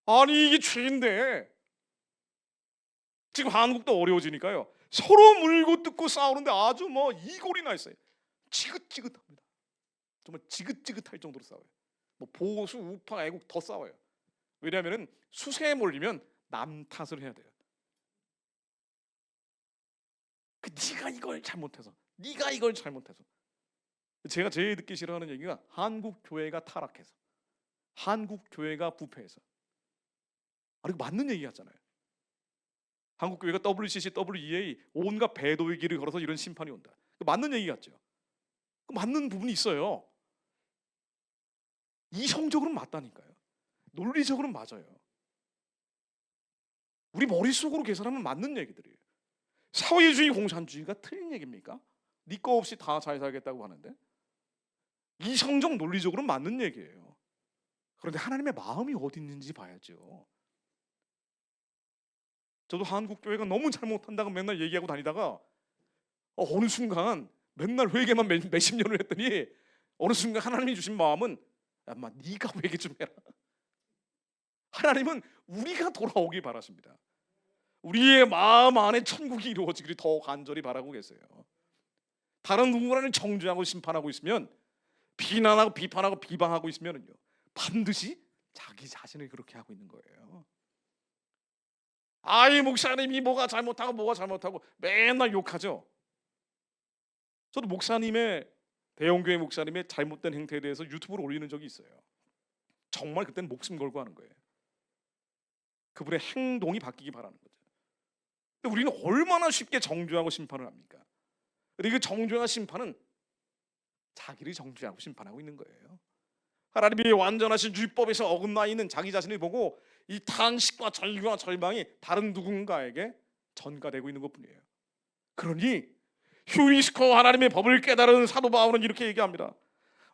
Speaker 4: 아니 이게 죄인데 지금 한국도 어려워지니까요 서로 물고 뜯고 싸우는데 아주 이골이 나 있어요. 지긋지긋합니다. 정말 지긋지긋할 정도로 싸워요. 보수, 우파, 애국 더 싸워요. 왜냐하면 수세에 몰리면 남 탓을 해야 돼요. 네가 이걸 잘못해서, 네가 이걸 잘못해서. 제가 제일 듣기 싫어하는 얘기가 한국 교회가 타락해서, 한국 교회가 부패해서. 아니 맞는 얘기 같잖아요. 한국 교회가 WCC, WEA 온갖 배도의 길을 걸어서 이런 심판이 온다. 맞는 얘기 같죠. 맞는 부분이 있어요. 이성적으로는 맞다니까요. 논리적으로는 맞아요. 우리 머릿속으로 계산하면 맞는 얘기들이에요. 사회주의, 공산주의가 틀린 얘기입니까? 네 거 없이 다 잘 살겠다고 하는데 이성적 논리적으로 맞는 얘기예요. 그런데 하나님의 마음이 어디 있는지 봐야죠. 저도 한국 교회가 너무 잘못한다고 맨날 얘기하고 다니다가 어느 순간 맨날 회개만 몇십 년을 했더니 어느 순간 하나님이 주신 마음은 야마 네가 회개 좀 해라. 하나님은 우리가 돌아오길 바라십니다. 우리의 마음 안에 천국이 이루어지기를 더 간절히 바라고 계세요. 다른 누군가를 정죄하고 심판하고 있으면 비난하고 비판하고 비방하고 있으면요 반드시 자기 자신을 그렇게 하고 있는 거예요. 아이 목사님이 뭐가 잘못하고 맨날 욕하죠. 저도 목사님의 대형교회 목사님의 잘못된 행태에 대해서 유튜브로 올리는 적이 있어요. 정말 그때는 목숨 걸고 하는 거예요. 그분의 행동이 바뀌기 바라는 거죠. 근데 우리는 얼마나 쉽게 정죄하고 심판을 합니까? 근데 그 정죄와 심판은 자기를 정죄하고 심판하고 있는 거예요. 하나님이 완전하신 율법에서 어긋나 있는 자기 자신을 보고 이 탄식과 절규와 절망이 다른 누군가에게 전가되고 있는 것뿐이에요. 그러니 휴리스코 하나님의 법을 깨달은 사도 바울은 이렇게 얘기합니다.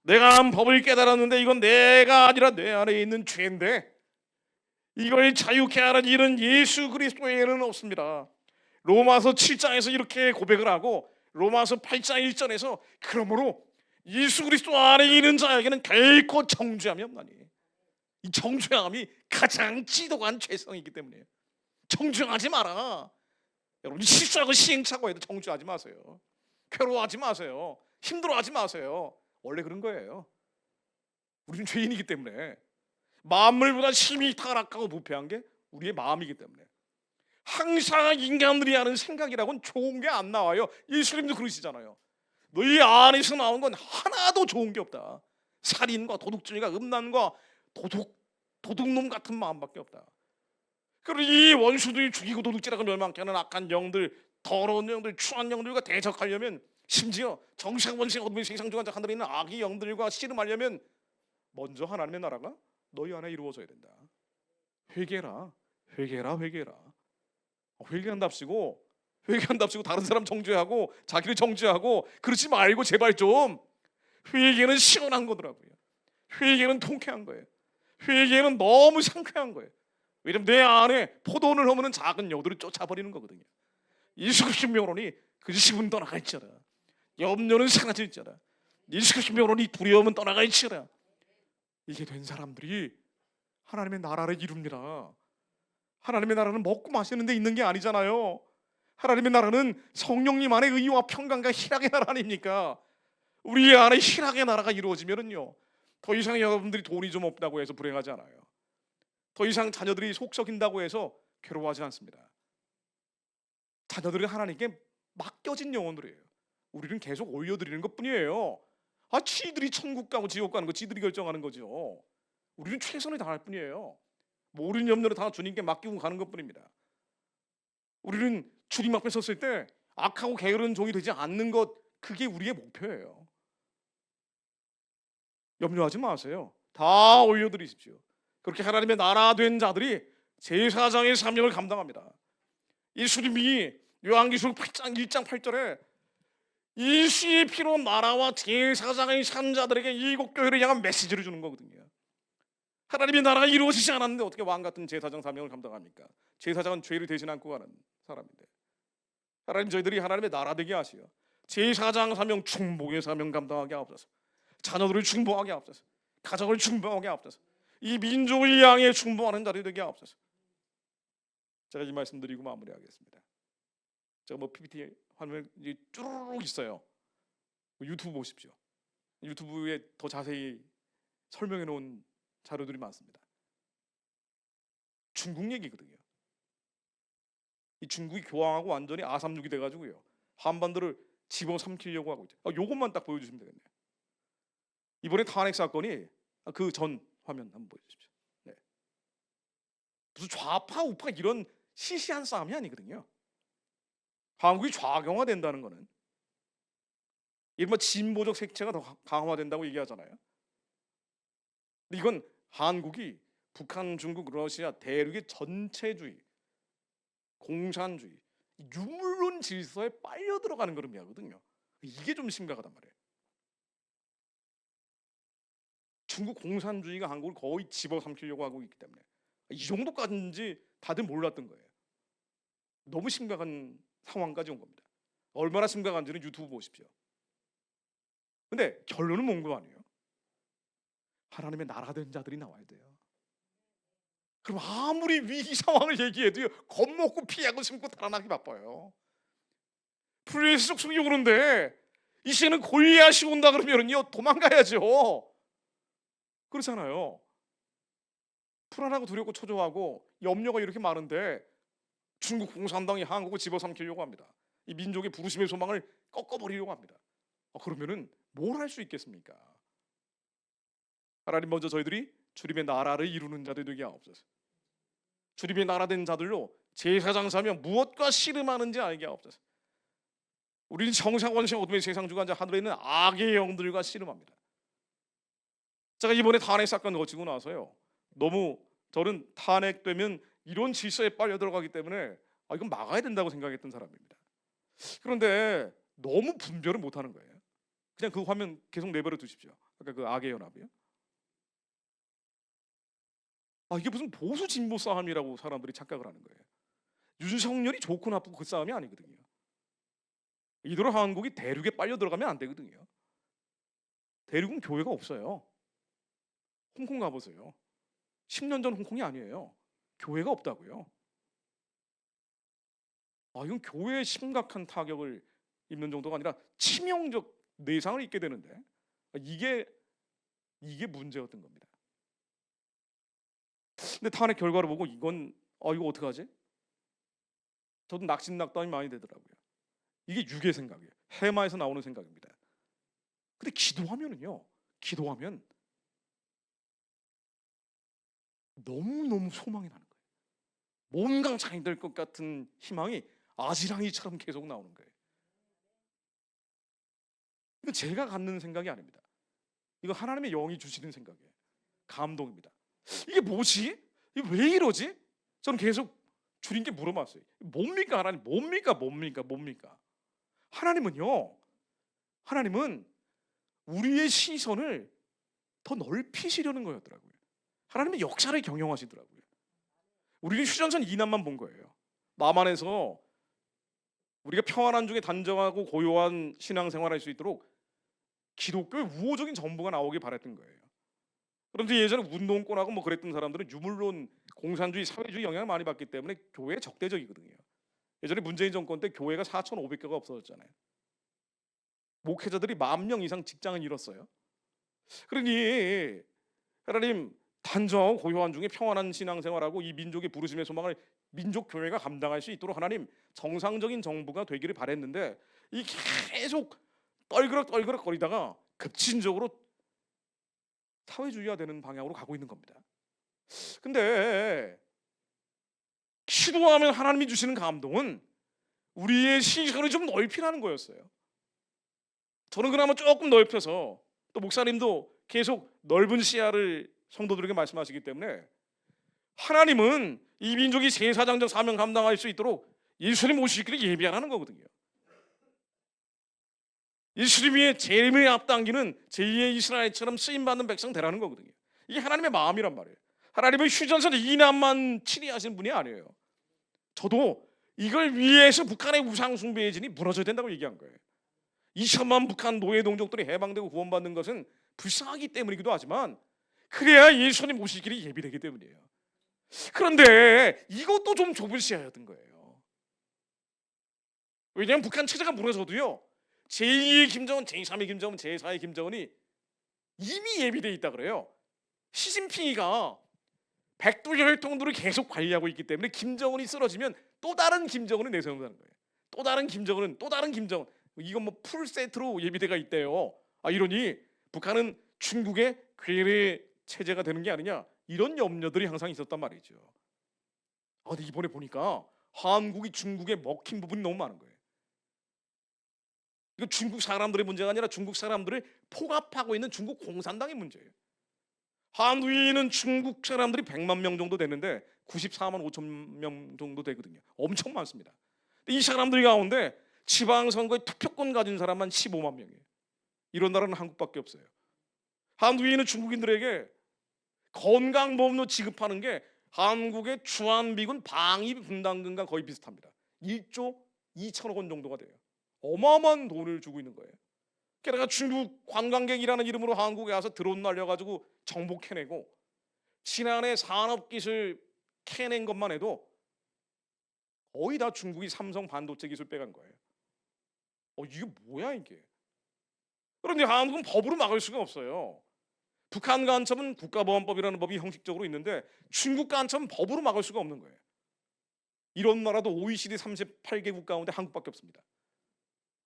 Speaker 4: 내가 한 법을 깨달았는데 이건 내가 아니라 내 안에 있는 죄인데 이걸 자유케 하는 일은 예수 그리스도에는 없습니다. 로마서 7장에서 이렇게 고백을 하고 로마서 8장 1절에서 그러므로 예수 그리스도 안에 있는 자에게는 결코 정죄함이 없나니. 이 정죄함이 가장 지독한 죄성이기 때문이에요. 정죄하지 마라. 여러분 실수하고 시행착오해도 정죄하지 마세요. 괴로워하지 마세요. 힘들어하지 마세요. 원래 그런 거예요. 우리는 죄인이기 때문에 만물보다 심히 타락하고 부패한 게 우리의 마음이기 때문에 항상 인간들이 하는 생각이라고는 좋은 게 안 나와요. 예수님도 그러시잖아요. 너희 안에서 나온 건 하나도 좋은 게 없다. 살인과 도둑질과 음란과 도둑놈 같은 마음밖에 없다. 그리고 이 원수들이 죽이고 도둑질하고 멸망케 하는 악한 영들, 더러운 영들, 추한 영들과 대적하려면, 심지어 정상 원생 어둠의 세상 중한 하늘에 있는 악의 영들과 씨름하려면 먼저 하나님의 나라가 너희 안에 이루어져야 된다. 회개라, 회개라, 회개라. 회개한답시고, 회개한답시고 다른 사람 정죄하고 자기를 정죄하고 그러지 말고 제발 좀. 회개는 시원한 거더라고요. 회개는 통쾌한 거예요. 회개는 너무 상쾌한 거예요. 왜냐면 내 안에 포도원을 허무는 작은 여우들을 쫓아버리는 거거든요. 이수급신 명론이 그 지식은 떠나가 있잖아. 염려는 사라져 있잖아. 이수급신 명론이 두려움은 떠나가 있잖아. 이게 된 사람들이 하나님의 나라를 이룹니다. 하나님의 나라는 먹고 마시는 데 있는 게 아니잖아요. 하나님의 나라는 성령님 안에 의와 평강과 희락의 나라 아닙니까? 우리 안에 희락의 나라가 이루어지면은요, 더 이상 여러분들이 돈이 좀 없다고 해서 불행하지 않아요. 더 이상 자녀들이 속 썩인다고 해서 괴로워하지 않습니다. 자녀들은 하나님께 맡겨진 영혼들이에요. 우리는 계속 올려드리는 것뿐이에요. 지들이 천국 가고 지옥 가는 거 지들이 결정하는 거죠. 우리는 최선을 다할 뿐이에요. 모든 염려를 다 주님께 맡기고 가는 것뿐입니다. 우리는 주님 앞에 섰을 때 악하고 게으른 종이 되지 않는 것, 그게 우리의 목표예요. 염려하지 마세요. 다 올려드리십시오. 그렇게 하나님의 나라 된 자들이 제사장의 사명을 감당합니다. 예수님이 요한계시록 8장 1장 8절에 예수의 피로 나라와 제사장의 산 자들에게 이국 교회를 향한 메시지를 주는 거거든요. 하나님의 나라가 이루어지지 않았는데 어떻게 왕 같은 제사장 사명을 감당합니까? 제사장은 죄를 대신 안고 가는 사람인데, 하나님 저희들이 하나님의 나라 되게 하시어 제사장 사명, 충복의 사명 감당하게 하옵소서. 자녀들을 충복하게 하옵소서. 가정을 충복하게 하옵소서. 이 민족을 향해 충복하는 자리 되게 하옵소서. 제가 이 말씀 드리고 마무리하겠습니다. 제가 PPT 화면에 쭈루룩 있어요. 유튜브 보십시오. 유튜브에 더 자세히 설명해 놓은 자료들이 많습니다. 중국 얘기거든요. 이 중국이 교황하고 완전히 아삼육이 돼가지고요, 한반도를 집어삼키려고 하고 있죠. 요것만 딱 보여주시면 되겠네요. 이번에 탄핵 사건이 그 전 화면 한번 보여주십시오. 네. 무슨 좌파 우파 이런 시시한 싸움이 아니거든요. 한국이 좌경화된다는 거는 이른바 진보적 색채가 더 강화된다고 얘기하잖아요. 근데 이건 한국이 북한, 중국, 러시아 대륙의 전체주의, 공산주의, 유물론 질서에 빨려 들어가는 그런 의미하거든요. 이게 좀 심각하단 말이에요. 중국 공산주의가 한국을 거의 집어삼키려고 하고 있기 때문에 이 정도까지인지 다들 몰랐던 거예요. 너무 심각한 상황까지 온 겁니다. 얼마나 심각한지는 유튜브 보십시오. 근데 결론은 뭔 거 아니에요? 하나님의 나라 된 자들이 나와야 돼요. 그럼 아무리 위기 상황을 얘기해도요, 겁먹고 피하고 숨고 달아나기 바빠요. 프레스 쏙쏙이 오는데 이 시에는 골리앗이 온다 그러면요 도망가야죠. 그렇잖아요. 불안하고 두렵고 초조하고 염려가 이렇게 많은데 중국 공산당이 한국을 집어삼키려고 합니다. 이 민족의 부르심의 소망을 꺾어버리려고 합니다. 그러면은 뭘 할 수 있겠습니까? 하나님 먼저 저희들이 주님의 나라를 이루는 자들 되게 하옵소서. 주님의 나라 된 자들로 제사장 사명 무엇과 씨름하는지 알게 하옵소서. 우리는 정상 원생 어둠의 세상 주관자 하늘에 있는 악의 영들과 씨름합니다. 제가 이번에 탄핵 사건 거치고 나서요, 너무 저는 탄핵되면 이런 질서에 빨려 들어가기 때문에 이건 막아야 된다고 생각했던 사람입니다. 그런데 너무 분별을 못하는 거예요. 그냥 그 화면 계속 내버려 두십시오. 아까 그 악의 연합이요. 이게 무슨 보수 진보 싸움이라고 사람들이 착각을 하는 거예요. 윤석열이 좋고 나쁘고 그 싸움이 아니거든요. 이대로 한국이 대륙에 빨려 들어가면 안 되거든요. 대륙은 교회가 없어요. 홍콩 가보세요. 10년 전 홍콩이 아니에요. 교회가 없다고요. 이건 교회에 심각한 타격을 입는 정도가 아니라 치명적 내상을 입게 되는데 이게 문제였던 겁니다. 근데 탄핵 결과를 보고 이거 어떡하지? 저도 낙심낙담이 많이 되더라고요. 이게 육의 생각이에요. 해마에서 나오는 생각입니다. 근데 기도하면 너무너무 소망이 나는 거예요. 몸강창이 될 것 같은 희망이 아지랑이처럼 계속 나오는 거예요. 이거 제가 갖는 생각이 아닙니다. 이거 하나님의 영이 주시는 생각이에요. 감동입니다. 이게 뭐지? 이게 왜 이러지? 저는 계속 주님께 물어봤어요. 뭡니까 하나님? 뭡니까? 하나님은 우리의 시선을 더 넓히시려는 거였더라고요. 하나님의 역사를 경영하시더라고요. 우리는 휴전선 이난만 본 거예요. 남한에서 우리가 평안한 중에 단정하고 고요한 신앙생활할 수 있도록 기독교의 우호적인 정보가 나오길 바랬던 거예요. 그런데 예전에 운동권하고 뭐 그랬던 사람들은 유물론, 공산주의, 사회주의 영향을 많이 받기 때문에 교회에 적대적이거든요. 예전에 문재인 정권 때 교회가 4,500개가 없어졌잖아요. 목회자들이 10,000명 이상 직장을 잃었어요. 그러니 하나님, 단정하고 고요한 중에 평안한 신앙생활하고 이 민족의 부르심의 소망을 민족 교회가 감당할 수 있도록 하나님 정상적인 정부가 되기를 바랬는데 이 계속 떨그럭 거리다가 급진적으로 사회주의화되는 방향으로 가고 있는 겁니다. 근데 기도하면 하나님이 주시는 감동은 우리의 시선을 좀 넓히라는 거였어요. 저는 그나마 조금 넓혀서, 또 목사님도 계속 넓은 시야를 성도들에게 말씀하시기 때문에 하나님은 이 민족이 제사장적 사명 감당할 수 있도록 예수님 오시기를 예비하라는 거거든요. 예수님의 재림에 앞당기는 제2의 이스라엘처럼 쓰임받는 백성 되라는 거거든요. 이게 하나님의 마음이란 말이에요. 하나님은 휴전선 이난만 치리하시는 분이 아니에요. 저도 이걸 위해서 북한의 우상 숭배의 진이 무너져야 된다고 얘기한 거예요. 2천만 북한 노예 동족들이 해방되고 구원받는 것은 불쌍하기 때문이기도 하지만 그래야 예수님 오실 길이 예비되기 때문이에요. 그런데 이것도 좀 좁은 시야였던 거예요. 왜냐하면 북한 체제가 무너져도요, 제2의 김정은, 제3의 김정은, 제4의 김정은이 이미 예비되어 있다 그래요. 시진핑이가 백두 혈통들을 계속 관리하고 있기 때문에 김정은이 쓰러지면 또 다른 김정은을 내세운다는 거예요. 또 다른 김정은, 이건 뭐 풀 세트로 예비대가 있대요. 이러니 북한은 중국의 괴뢰 체제가 되는 게 아니냐, 이런 염려들이 항상 있었단 말이죠. 근데 이번에 보니까 한국이 중국에 먹힌 부분이 너무 많은 거예요. 이거 중국 사람들의 문제가 아니라 중국 사람들을 포갑하고 있는 중국 공산당의 문제예요. 한국에는 중국 사람들이 100만 명 정도 되는데 94만 5천 명 정도 되거든요. 엄청 많습니다. 이 사람들 가운데 지방선거에 투표권 가진 사람만 15만 명이에요. 이런 나라는 한국밖에 없어요. 한국에 있는 중국인들에게 건강보험료 지급하는 게 한국의 주한미군 방위 분담금과 거의 비슷합니다. 1조 2천억 원 정도가 돼요. 어마어마한 돈을 주고 있는 거예요. 게다가 중국 관광객이라는 이름으로 한국에 와서 드론 날려가지고 정보 캐내고, 지난해 산업기술 캐낸 것만 해도 거의 다 중국이 삼성 반도체 기술 빼간 거예요. 이게 뭐야 이게? 그런데 한국은 법으로 막을 수가 없어요. 북한 간첩은 국가보안법이라는 법이 형식적으로 있는데 중국 간첩은 법으로 막을 수가 없는 거예요. 이런 나라도 OECD 38개국 가운데 한국밖에 없습니다.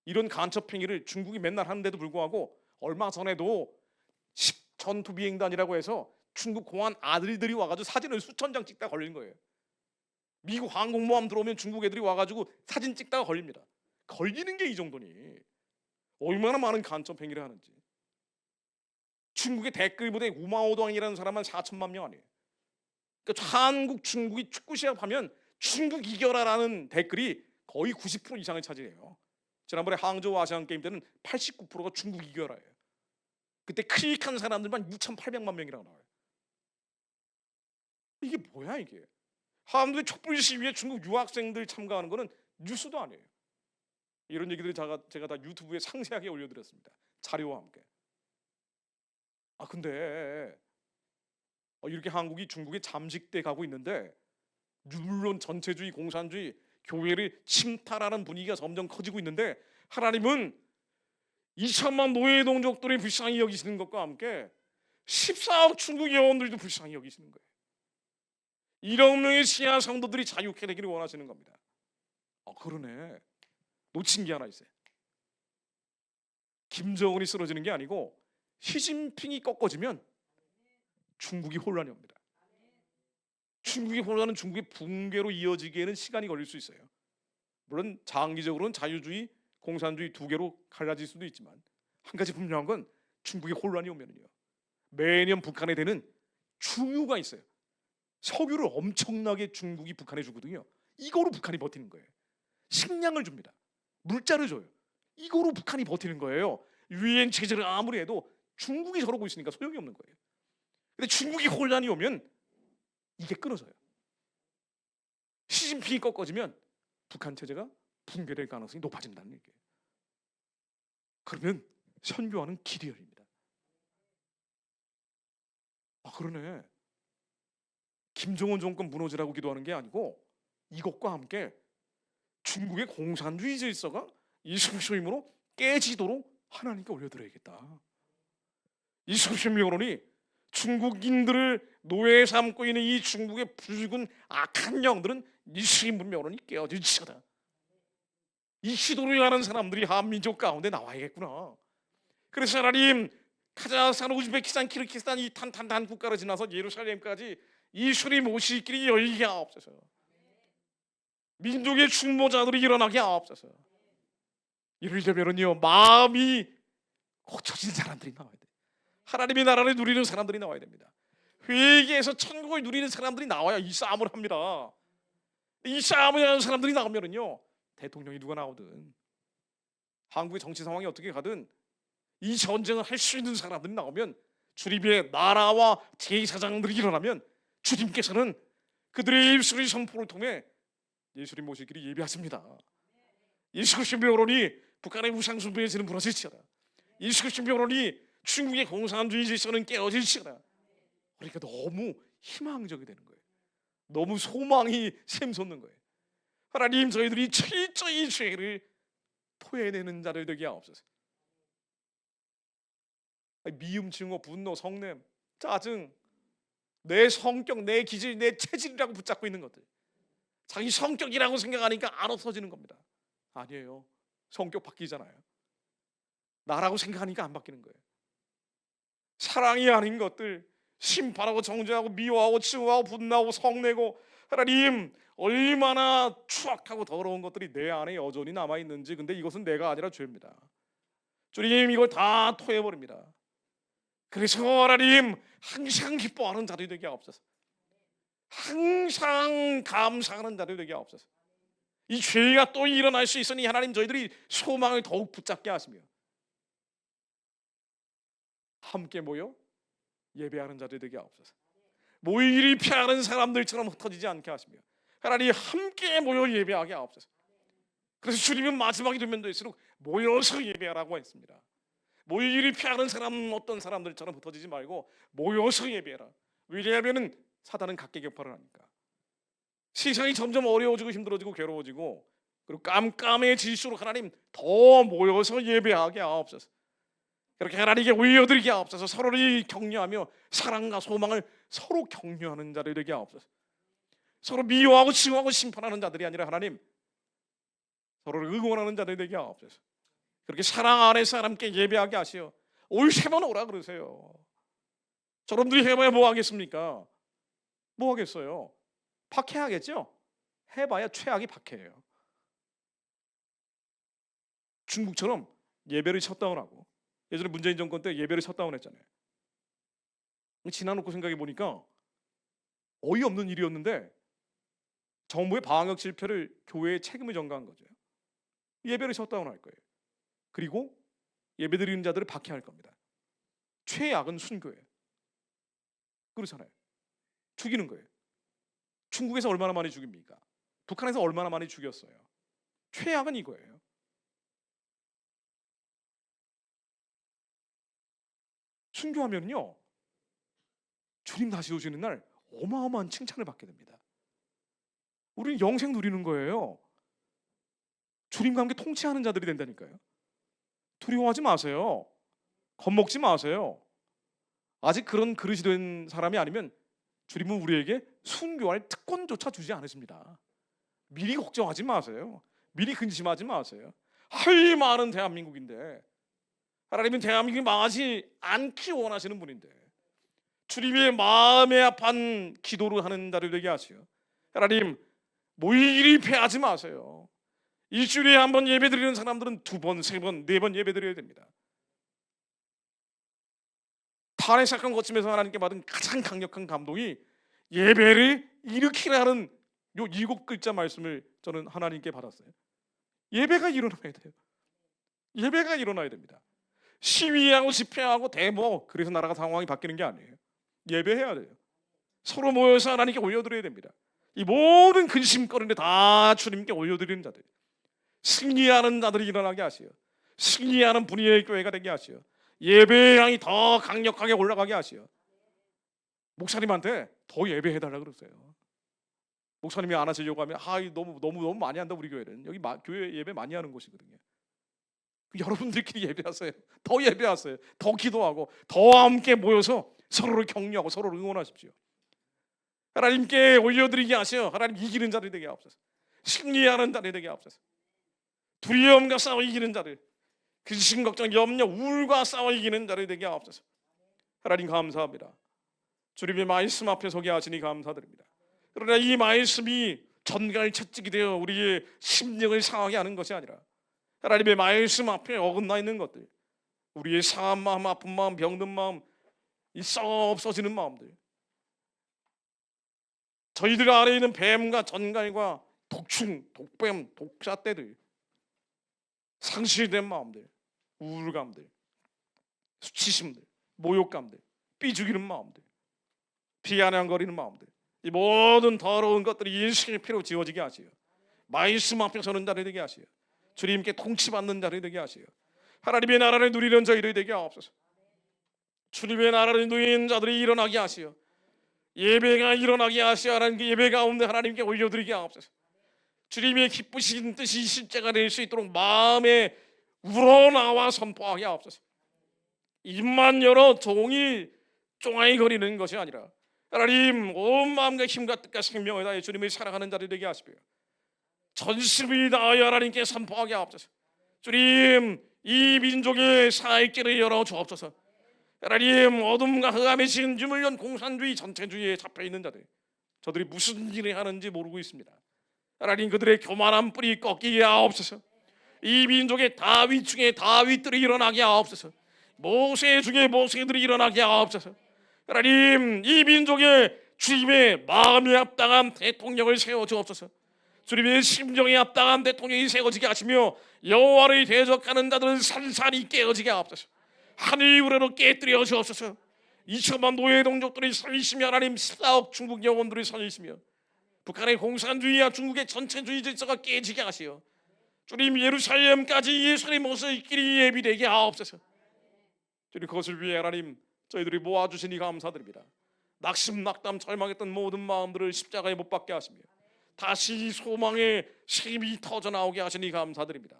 Speaker 4: 이런 간첩 행위를 중국이 맨날 하는데도 불구하고 얼마 전에도 전투 비행단이라고 해서 중국 공안 아들들이 와가지고 사진을 수천 장 찍다 걸린 거예요. 미국 항공모함 들어오면 중국 애들이 와가지고 사진 찍다가 걸립니다. 걸리는 게 이 정도니 얼마나 많은 간첩 행위를 하는지. 중국의 댓글 부대 우마오당이라는 사람만 4천만 명 아니에요. 그러니까 한국, 중국이 축구 시합하면 중국 이겨라라는 댓글이 거의 90% 이상을 차지해요. 지난번에 항저우 아시안 게임 때는 89%가 중국 이겨라예요. 그때 클릭한 사람들만 6,800만 명이라고 나와요. 이게 뭐야 이게? 한국의 촛불 시위에 중국 유학생들 참가하는 거는 뉴스도 아니에요. 이런 얘기들을 제가 다 유튜브에 상세하게 올려드렸습니다. 자료와 함께. 근데 이렇게 한국이 중국에 잠식돼 가고 있는데, 물론 전체주의, 공산주의, 교회를 침탈하는 분위기가 점점 커지고 있는데, 하나님은 2천만 노예 동족들이 불쌍히 여기시는 것과 함께 14억 중국 여원들도 불쌍히 여기시는 거예요. 1억 명의 시아 성도들이 자유케 되기를 원하시는 겁니다. 그러네. 놓친 게 하나 있어요. 김정은이 쓰러지는 게 아니고 시진핑이 꺾어지면 중국이 혼란이 옵니다. 중국의 혼란은 중국의 붕괴로 이어지기에는 시간이 걸릴 수 있어요. 물론 장기적으로는 자유주의, 공산주의 두 개로 갈라질 수도 있지만 한 가지 분명한 건 중국의 혼란이 오면은요, 매년 북한에 대는 중유가 있어요. 석유를 엄청나게 중국이 북한에 주거든요. 이거로 북한이 버티는 거예요. 식량을 줍니다. 물자를 줘요. 이거로 북한이 버티는 거예요. 유엔 체제를 아무리 해도 중국이 저러고 있으니까 소용이 없는 거예요. 근데 중국이 혼란이 오면 이게 끊어져요. 시진핑이 꺾어지면 북한 체제가 붕괴될 가능성이 높아진다는 얘기예요. 그러면 선교하는 길이 열립니다. 아, 그러네. 김정은 정권 무너지라고 기도하는 게 아니고 이것과 함께 중국의 공산주의 질서가 이순신 힘으로 깨지도록 하나님께 올려드려야겠다. 이순신 여론이 중국인들을 노예 삼고 있는 이 중국의 붉은 악한 영들은 이순신 여론이 깨어질 시다. 이 시도를 하는 사람들이 한민족 가운데 나와야겠구나. 그래서 하나님, 카자흐스탄, 우즈베키스탄, 키르기스탄 이 탄탄한 국가를 지나서 예루살렘까지 이순이 모실 길이 열리게 하옵소서. 민족의 중보자들이 일어나게 하옵소서. 이러려면요, 마음이 고쳐진 사람들이 나와야 돼. 하나님의 나라를 누리는 사람들이 나와야 됩니다. 회개해서 천국을 누리는 사람들이 나와야 이 싸움을 합니다. 이 싸움을 하는 사람들이 나오면은요, 대통령이 누가 나오든 한국의 정치 상황이 어떻게 가든 이 전쟁을 할 수 있는 사람들이 나오면, 주님의 나라와 제사장들이 일어나면 주님께서는 그들의 입술의 선포를 통해 예수님 모실 길이 예비하십니다. 이순신 여론이 북한의 우상 숭배의 죄는 무너질지어다. 이순신 여론이 중국의 공산주의 질서는 깨어질지어다. 그러니까 너무 희망적이 되는 거예요. 너무 소망이 샘솟는 거예요. 하나님, 저희들이 철저히 죄를 토해내는 자들 되게 하옵소서. 미움, 증오, 분노, 성냄, 짜증, 내 성격, 내 기질, 내 체질이라고 붙잡고 있는 것들, 자기 성격이라고 생각하니까 안 없어지는 겁니다. 아니에요. 성격 바뀌잖아요. 나라고 생각하니까 안 바뀌는 거예요. 사랑이 아닌 것들, 심판하고 정죄하고 미워하고 증오하고 분노하고 성내고, 하나님, 얼마나 추악하고 더러운 것들이 내 안에 여전히 남아있는지. 근데 이것은 내가 아니라 죄입니다. 주님, 이걸 다 토해버립니다. 그래서 하나님, 항상 기뻐하는 자들이 되게 하옵소서. 항상 감사하는 자들이 되게 하옵소서. 이 죄가 또 일어날 수 있으니 하나님, 저희들이 소망을 더욱 붙잡게 하시며 함께 모여 예배하는 자들이 되게 하옵소서. 모이리 피하는 사람들처럼 흩어지지 않게 하시며 하나님, 함께 모여 예배하게 하옵소서. 그래서 주님은 마지막이 되면 될수록 모여서 예배하라고 했습니다. 모이리 피하는 사람, 어떤 사람들처럼 흩어지지 말고 모여서 예배해라. 왜냐하면 사단은 각계격파를 하니까. 세상이 점점 어려워지고 힘들어지고 괴로워지고, 그리고 깜깜해질수록 하나님, 더 모여서 예배하게 하옵소서. 그렇게 하나님께 올려드리게 하옵소서. 서로를 격려하며 사랑과 소망을 서로 격려하는 자들이 되게 하옵소서. 서로 미워하고 증오하고 심판하는 자들이 아니라 하나님, 서로를 응원하는 자들이 되게 하옵소서. 그렇게 사랑 안에서 하나님께 예배하게 하시어 올 세번 오라 그러세요. 저놈들이 해봐야 뭐 하겠습니까? 뭐 하겠어요? 박해하겠죠? 해봐야 최악이 박해예요. 중국처럼 예배를 셧다운하고, 예전에 문재인 정권 때 예배를 셧다운했잖아요. 지나놓고 생각해 보니까 어이없는 일이었는데 정부의 방역 실패를 교회에 책임을 전가한 거죠. 예배를 셧다운할 거예요. 그리고 예배드리는 자들을 박해할 겁니다. 최악은 순교예요. 그렇잖아요. 죽이는 거예요. 중국에서 얼마나 많이 죽입니까? 북한에서 얼마나 많이 죽였어요. 최악은 이거예요. 순교하면요, 주님 다시 오시는 날 어마어마한 칭찬을 받게 됩니다. 우리는 영생 누리는 거예요. 주님과 함께 통치하는 자들이 된다니까요. 두려워하지 마세요. 겁먹지 마세요. 아직 그런 그릇이 된 사람이 아니면 주님은 우리에게 순교할 특권조차 주지 않으십니다. 미리 걱정하지 마세요. 미리 근심하지 마세요. 할 많은 대한민국인데, 하나님은 대한민국이 망하지 않기 원하시는 분인데, 주님의 마음에 합한 기도를 하는 자들 되게 하시오. 하나님, 모이기를 패하지 마세요. 일주일에 한 번 예배 드리는 사람들은 2번, 3번, 4번 예배 드려야 됩니다. 탄핵 사건 거치면서 하나님께 받은 가장 강력한 감동이 예배를 일으키라 하는 요 7글자 말씀을 저는 하나님께 받았어요. 예배가 일어나야 돼요. 예배가 일어나야 됩니다. 시위하고 집회하고 데모, 그래서 나라가 상황이 바뀌는 게 아니에요. 예배해야 돼요. 서로 모여서 하나님께 올려드려야 됩니다. 이 모든 근심거리를 다 주님께 올려드리는 자들, 승리하는 자들이 일어나게 하시오. 승리하는 분위기의 교회가 되게 하시오. 예배의 향이 더 강력하게 올라가게 하시오. 목사님한테 더 예배해달라 그러세요. 목사님이 안 하시려고 하면 너무 많이 한다 우리 교회는. 여기 교회 예배 많이 하는 곳이거든요. 여러분들끼리 예배하세요. 더 예배하세요. 더 기도하고 더 함께 모여서 서로를 격려하고 서로를 응원하십시오. 하나님께 올려드리게 하세요. 하나님 이기는 자들 되게 하옵소서. 승리하는 자들 되게 하옵소서. 두려움과 싸워 이기는 자들, 근심 걱정 염려 우울과 싸워 이기는 자들 되게 하옵소서. 하나님 감사합니다. 주님의 말씀 앞에 서게 하시니 감사드립니다. 그러나 이 말씀이 전갈 채찍이 되어 우리의 심령을 상하게 하는 것이 아니라 하나님의 말씀 앞에 어긋나 있는 것들, 우리의 상한 마음, 아픈 마음, 병든 마음, 이 썩어 없어지는 마음들, 저희들 아래에 있는 뱀과 전갈과 독충, 독뱀, 독사떼들, 상실된 마음들, 우울감들, 수치심들, 모욕감들, 삐죽이는 마음들, 비아냥거리는 마음들, 이 모든 더러운 것들이 인생의 피로 지워지게 하시오. 말씀 앞에 서는 자를 되게 하시오. 주님께 통치받는 자를 되게 하시오. 하나님의 나라를 누리는 저희들 되게 하옵소서. 주님의 나라를 누리는 자들이 일어나게 하시오. 예배가 일어나게 하시오. 하나님 그 예배 가운데 하나님께 올려드리게 하옵소서. 주님의 기쁘신 뜻이 실제가 될 수 있도록 마음에 우러나와 선포하게 하옵소서. 입만 열어 종이 쫑아이 거리는 것이 아니라 하나님 온 마음과 힘과 뜻과 생명을 다해 주님을 사랑하는 자들 되게 하시고요. 전심을 다하여 하나님께 선포하게 하옵소서. 주님 이 민족의 사익길을 열어 주옵소서. 하나님 어둠과 흑암의 신 유물론 공산주의 전체주의에 잡혀있는 자들, 저들이 무슨 일을 하는지 모르고 있습니다. 하나님 그들의 교만한 뿌리 꺾이게 하옵소서. 이 민족의 다윗 중에 다윗들이 일어나게 하옵소서. 모세 중에 모세들이 일어나게 하옵소서. 하나님 이 민족의 주님의 마음에 합당한 대통령을 세워주옵소서. 주님의 심정에 합당한 대통령이 세워지게 하시며 여호와를 대적하는 자들은 산산이 깨어지게 하옵소서. 하늘 우레로 깨뜨려 주옵소서. 2천만 노예 동족들이 살리시며 하나님 14억 중국 영혼들이 살리시며 북한의 공산주의와 중국의 전체주의 질서가 깨지게 하시어 주님 예루살렘까지 예수의 모습의 길이 예비되게 하옵소서. 주님 그것을 위해 하나님 저희들이 모아주시니 감사드립니다. 낙심 낙담 절망했던 모든 마음들을 십자가에 못 박게 하시며 다시 소망의 샘이 터져나오게 하시니 감사드립니다.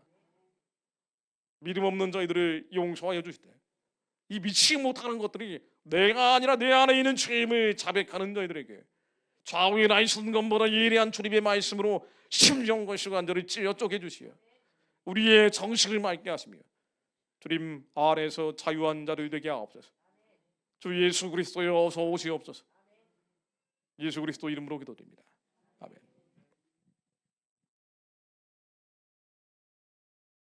Speaker 4: 믿음 없는 저희들을 용서하여 주시되 이 미치지 못하는 것들이 내가 아니라 내 안에 있는 죄임을 자백하는 저희들에게 좌우의 나의 순간보다 예리한 주님의 말씀으로 심령과 시간들을 찔러 쪼개 주시어 우리의 정식을 맑게 하시며 주님 안에서 자유한 자를 되게 하옵소서. 주 예수 그리스도여 어서 오시옵소서. 예수 그리스도 이름으로 기도드립니다.